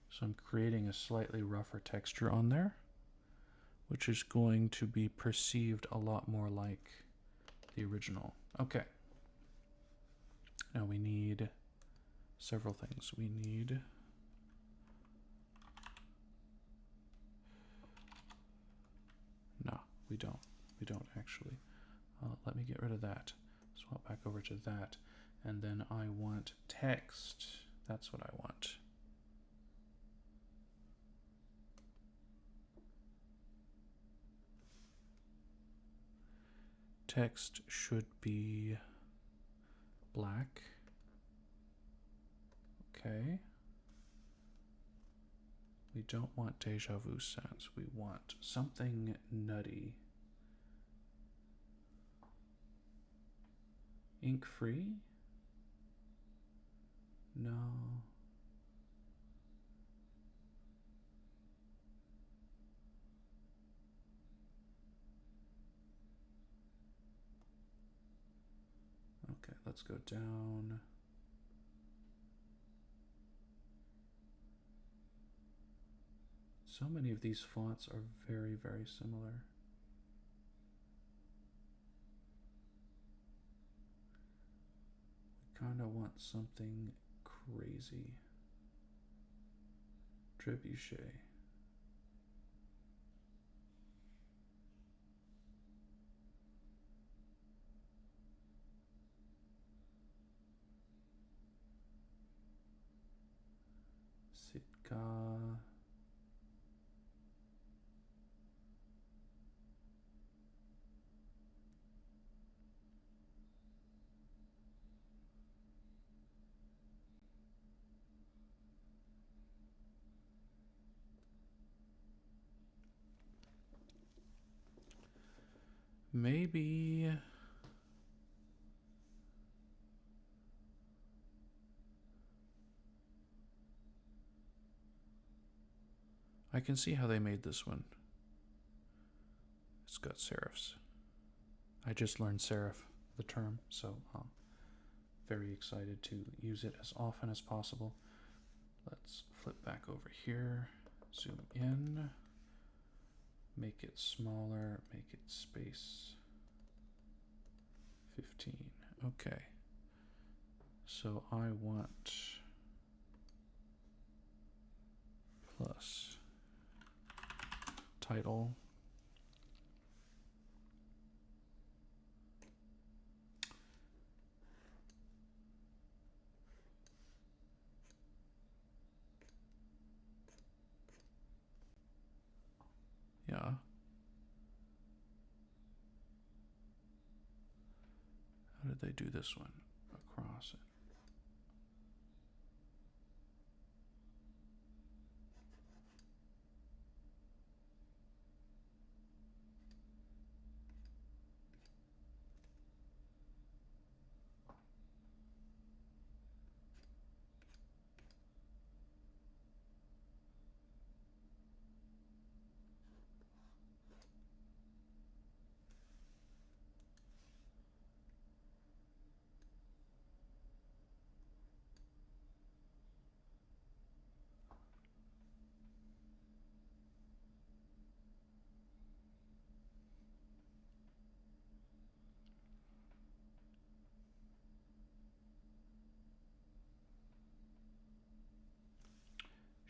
So I'm creating a slightly rougher texture on there, which is going to be perceived a lot more like the original. Okay. Now we need several things. We need no, we don't. We don't actually. Let me get rid of that. Swap back over to that. And then I want text. That's what I want. Text should be black. Okay. We don't want Deja Vu Sense. We want something nutty. Ink free? No. Okay, let's go down. So many of these fonts are very, very similar. We kind of want something crazy. Trebuchet. Sitka. Maybe I can see how they made this one. It's got serifs. I just learned serif, the term, so I'm very excited to use it as often as possible. Let's flip back over here, zoom in, make it smaller, make it space 15. Okay. So I want plus title. Yeah. How did they do this one? Across it.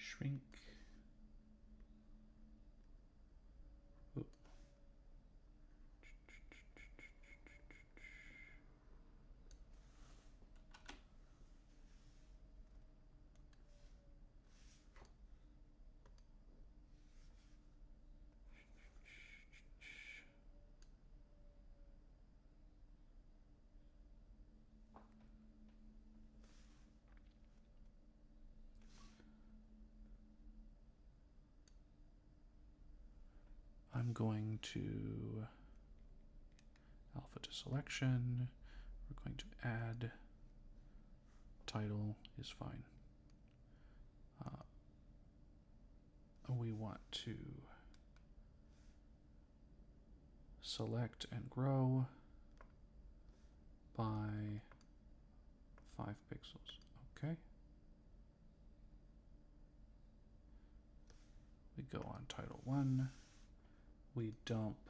Shrink. Oop. I'm going to alpha to selection. We're going to add title is fine. We want to select and grow by 5 pixels. Okay. We go on title 1. We dump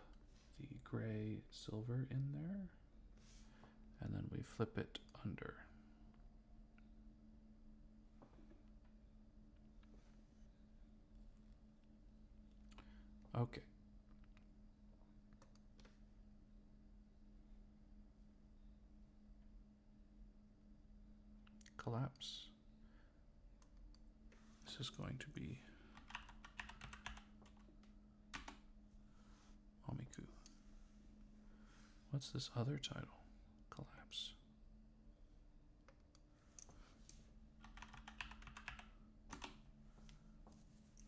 the gray silver in there, and then we flip it under. Okay. Collapse. This is going to be Omiku. What's this other title? Collapse.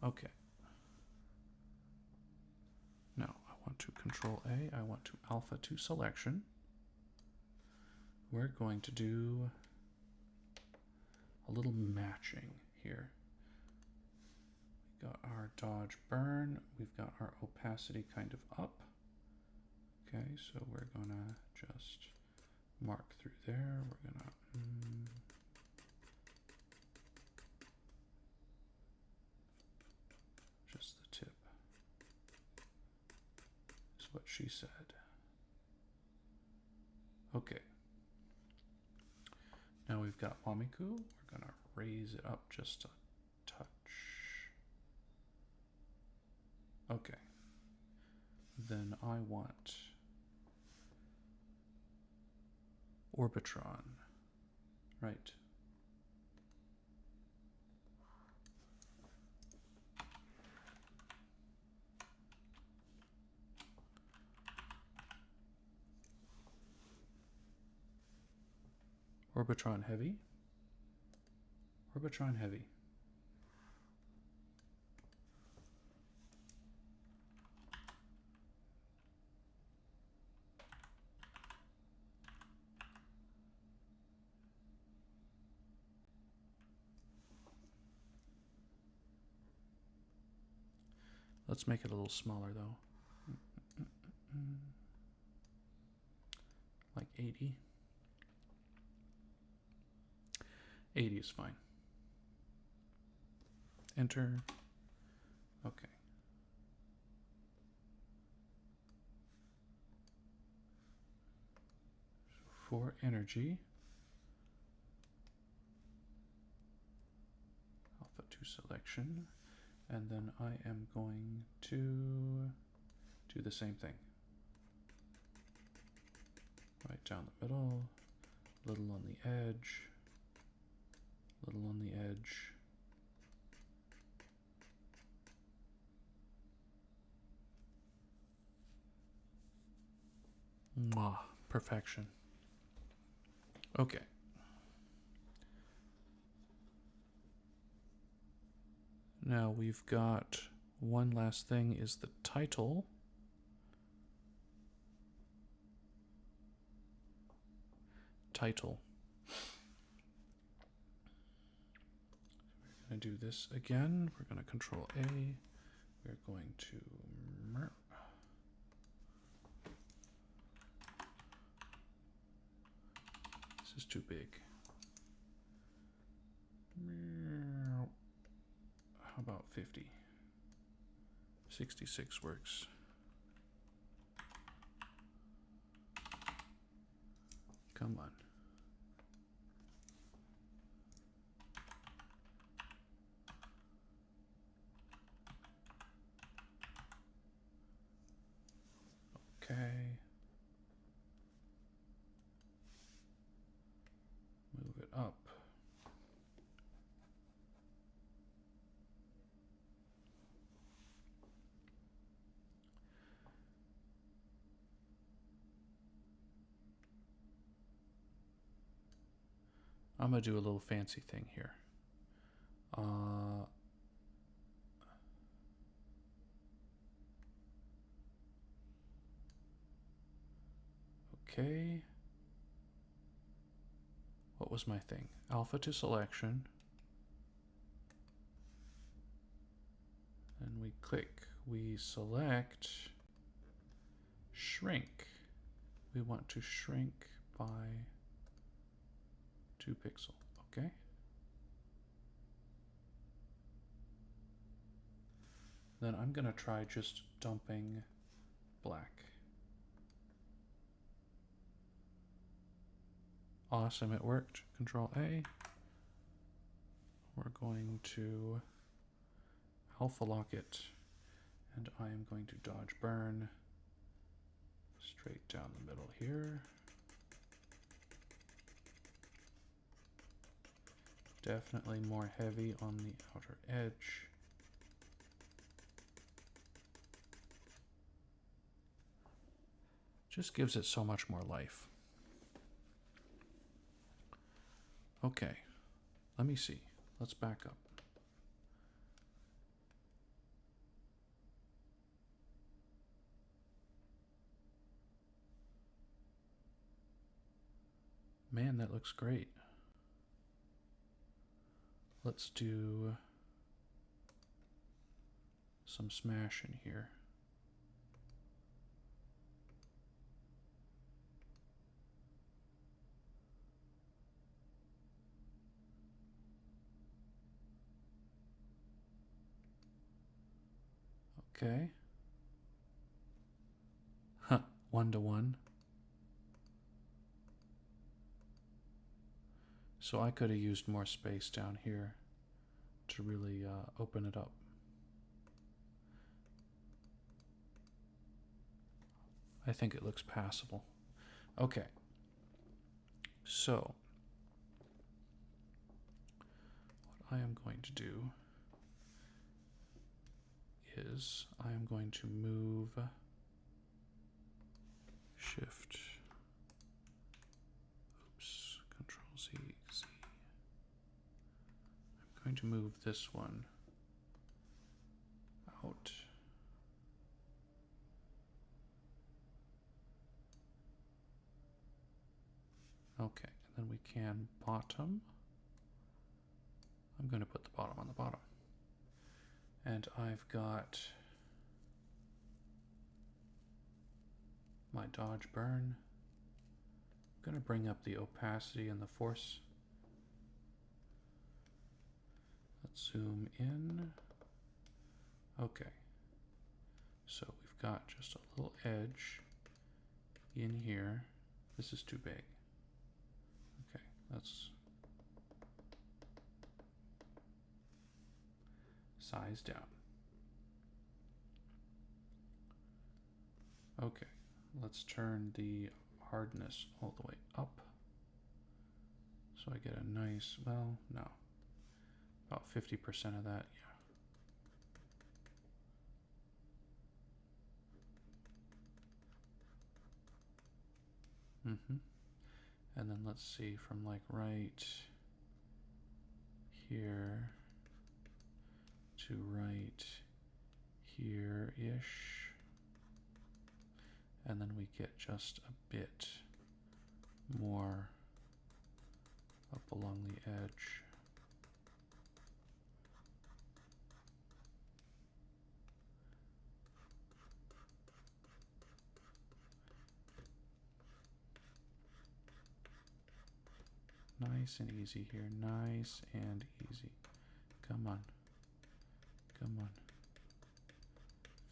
Okay. Now I want to Control A. I want to alpha to selection. We're going to do a little matching here. We've got our dodge burn. We've got our opacity kind of up. Okay, so we're gonna just mark through there. We're gonna just the tip is what she said. Okay. Now we've got Mamiku. We're gonna raise it up just a touch. Okay. Then I want Orbitron. Right. Orbitron heavy. Orbitron heavy. Let's make it a little smaller though. Like 80. 80 is fine. Enter. Okay. For energy, alpha to selection, and then I am going to do the same thing. Right down the middle, little on the edge, little on the edge. Mwah, perfection. Okay. Now we've got one last thing is the title. Title. We're going to do this again. We're going to Control A. We're going to merp. This is too big. How about 50? 66 works. Come on. Okay. Move it up. I'm going to do a little fancy thing here. Okay. What was my thing? Alpha to selection. And we click. We select shrink. We want to shrink by 2 pixels. Okay. Then I'm going to try just dumping black. Awesome, it worked. Control A. We're going to alpha lock it, and I am going to dodge burn straight down the middle here. Definitely more heavy on the outer edge. Just gives it so much more life. Okay, let me see. Let's back up. Man, that looks great. Let's do some smash in here. Okay. Huh, 1-to-1. So I could have used more space down here to really open it up. I think it looks passable. Okay. So, what I am going to do is I am going to move Shift, oops, Control Z, Z. I'm going to move this one out. Okay, and then we can bottom. I'm going to put the bottom on the bottom. And I've got my dodge burn. I'm going to bring up the opacity and the force. Let's zoom in. Okay. So we've got just a little edge in here. This is too big. Okay, let's size down. Okay, let's turn the hardness all the way up. So I get a nice, well, no, about 50% of that, yeah. And then let's see, from like right here to right here-ish. And then we get just a bit more up along the edge. Nice and easy here, nice and easy. Come on, come on.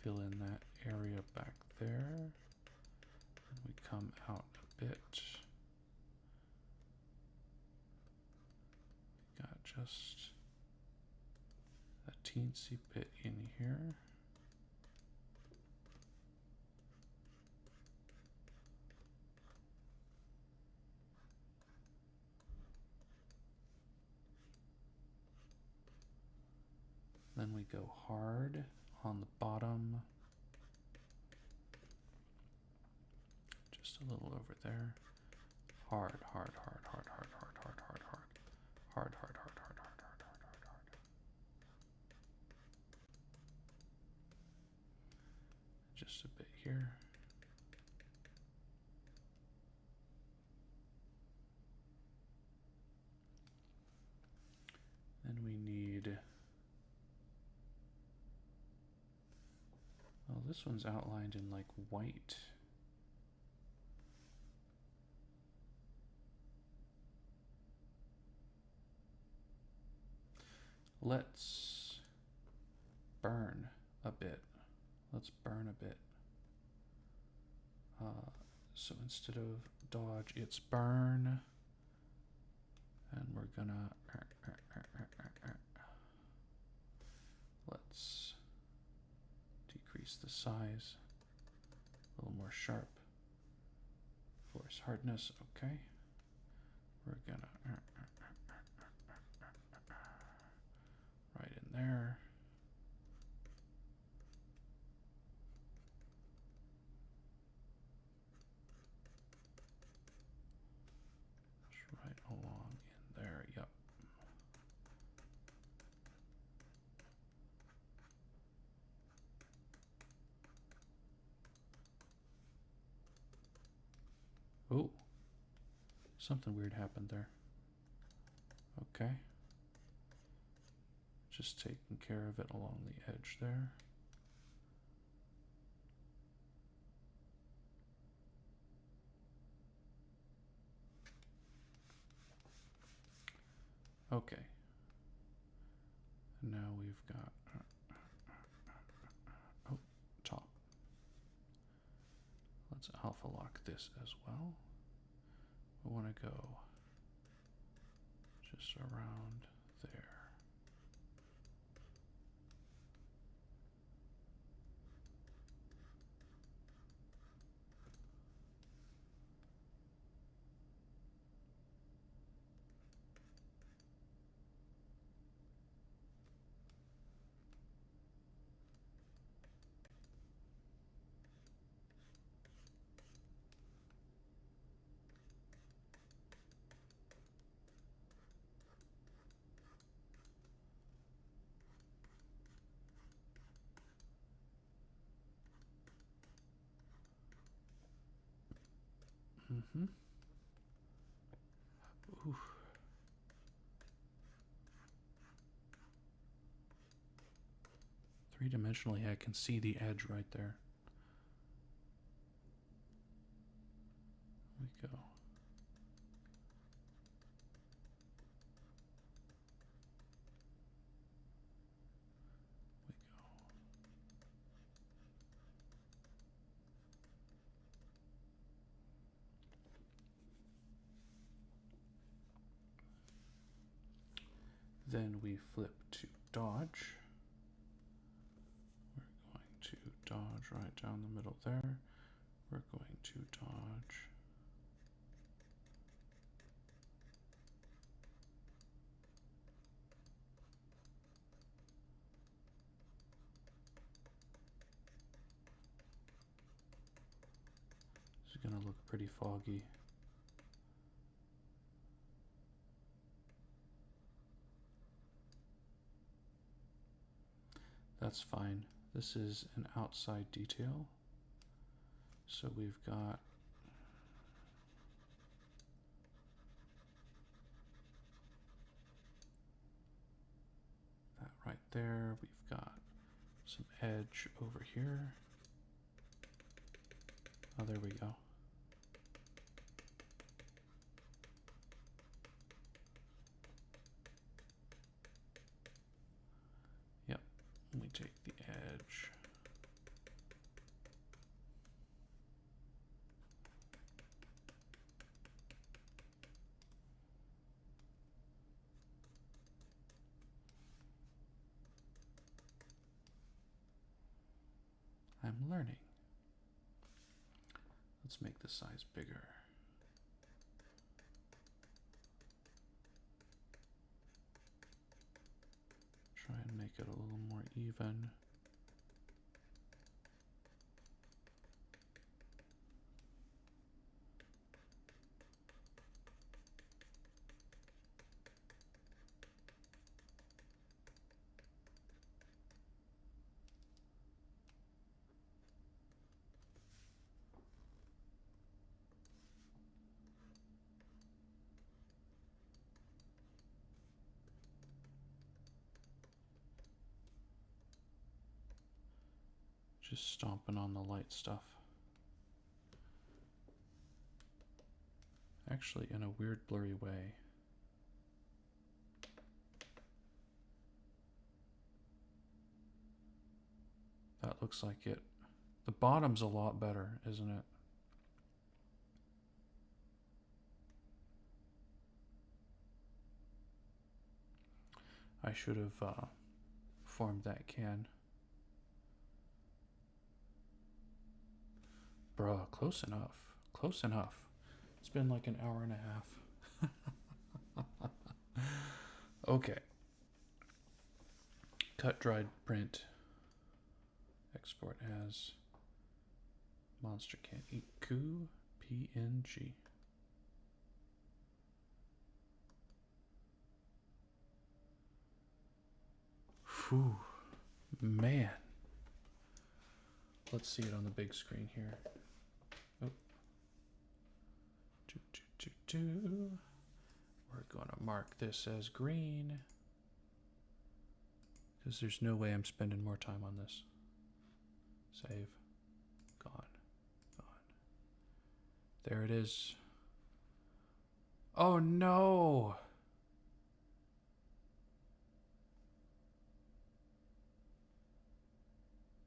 Fill in that area back there. And we come out a bit. We got just a teensy bit in here. Then we go hard on the bottom. Just a little over there. Hard, hard, hard, hard, hard, hard, hard, hard, hard. Hard, hard, hard, hard, hard, hard, hard, hard, hard. Just a bit here. Then we need, well, this one's outlined in like white. Let's burn a bit. Let's burn a bit. So instead of dodge, it's burn. And we're gonna, let's decrease the size, a little more sharp. Force hardness, okay. We're gonna, right in there. Something weird happened there. Okay. Just taking care of it along the edge there. Okay. And now we've got top. Let's alpha lock this as well. We want to go just around there. Mm-hmm. Ooh. Three-dimensionally, I can see the edge right there. There we go. Then we flip to dodge. We're going to dodge right down the middle there. We're going to dodge. This is going to look pretty foggy. That's fine. This is an outside detail. So we've got that right there. We've got some edge over here. Oh, there we go. Yep, we take the edge. I'm learning. Let's make the size bigger. Try and make it a little more even. Just stomping on the light stuff. Actually, in a weird blurry way. That looks like it. The bottom's a lot better, isn't it? I should have formed that can. Bruh, close enough. Close enough. It's been like an hour and a half. Okay. Cut, dried, print. Export as Monster Can't Eat Goo PNG. Whew. Man. Let's see it on the big screen here. Oh. We're going to mark this as green because there's no way I'm spending more time on this. Save. Gone. There it is. Oh no!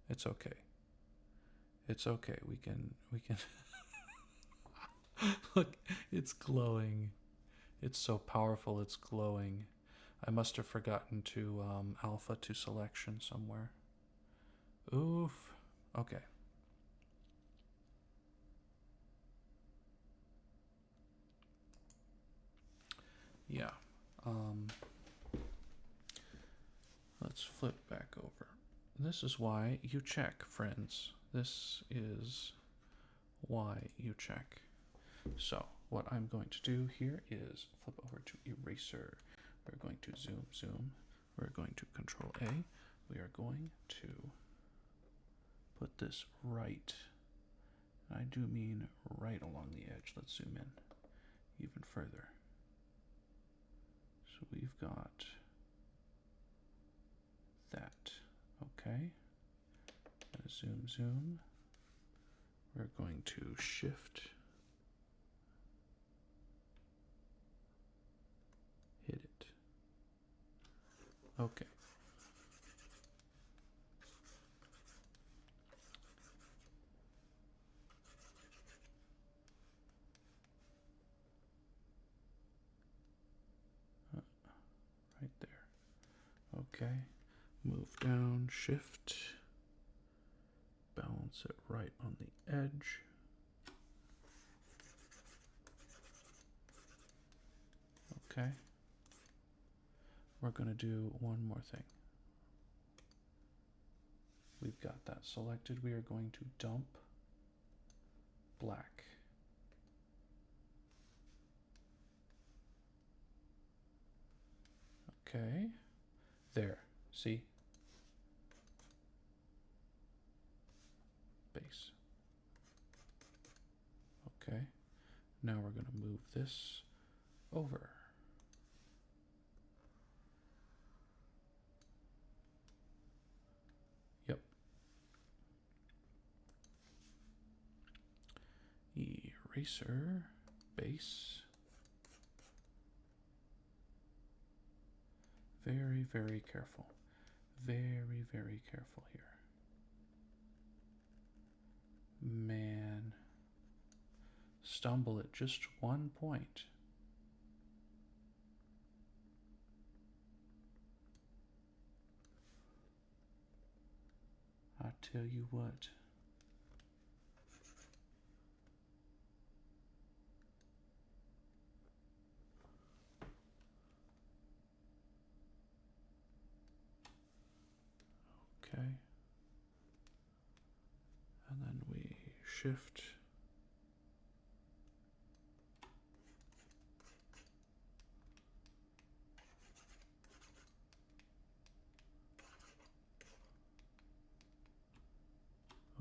It's okay. It's okay. We can Look, it's glowing. It's so powerful, it's glowing. I must have forgotten to alpha to selection somewhere. Oof. Okay. Yeah. Let's flip back over. This is why you check, friends. This is why you check. So, what I'm going to do here is flip over to eraser. We're going to zoom. We're going to Control A. We are going to put this right. I do mean right along the edge. Let's zoom in even further. So we've got that. Okay. Zoom. We're going to shift. Hit it. Okay. Right there. Okay. Move down, shift. Balance it right on the edge. Okay. We're going to do one more thing. We've got that selected. We are going to dump black. Okay. There. See? Base. Okay. Now we're going to move this over. Yep. Eraser, base. Very, very careful. Very, very careful here. Man. Stumble at just 1 point. I tell you what. Okay. And then we shift.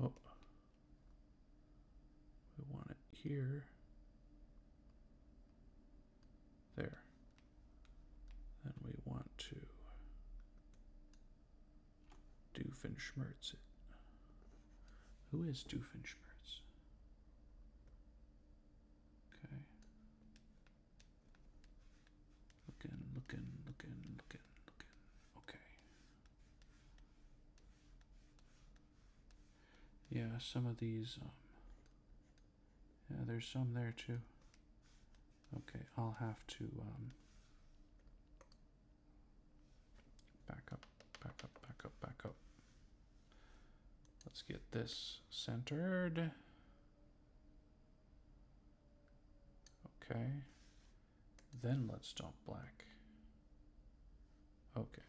Oh. We want it here. There. Then we want to Doofenshmirtz it. Who is Doofenshmirtz? Okay. Looking. Okay. Yeah, some of these, yeah, there's some there too. Okay, I'll have to, back up. Let's get this centered. Okay. Then let's dump black. Okay.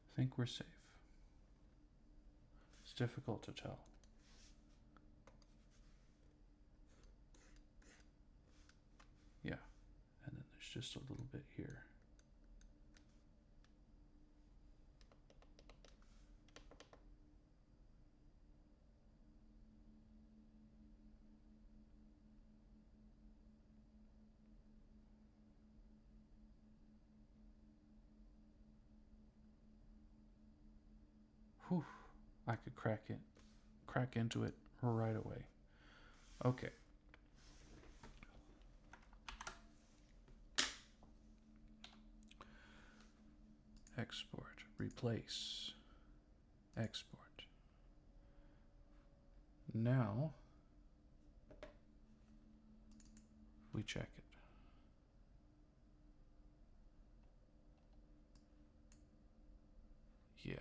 I think we're safe. Let's difficult to tell. Yeah, and then there's just a little bit here. Whew, I could crack into it right away. Okay. Export, replace, export. Now we check it. Yeah.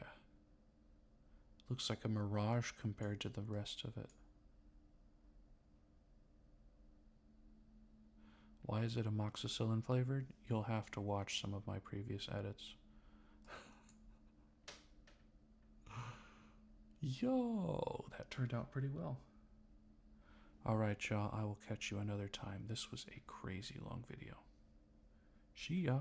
Looks like a mirage compared to the rest of it. Why is it amoxicillin flavored? You'll have to watch some of my previous edits. Yo, that turned out pretty well. Alright, y'all, I will catch you another time. This was a crazy long video. See ya.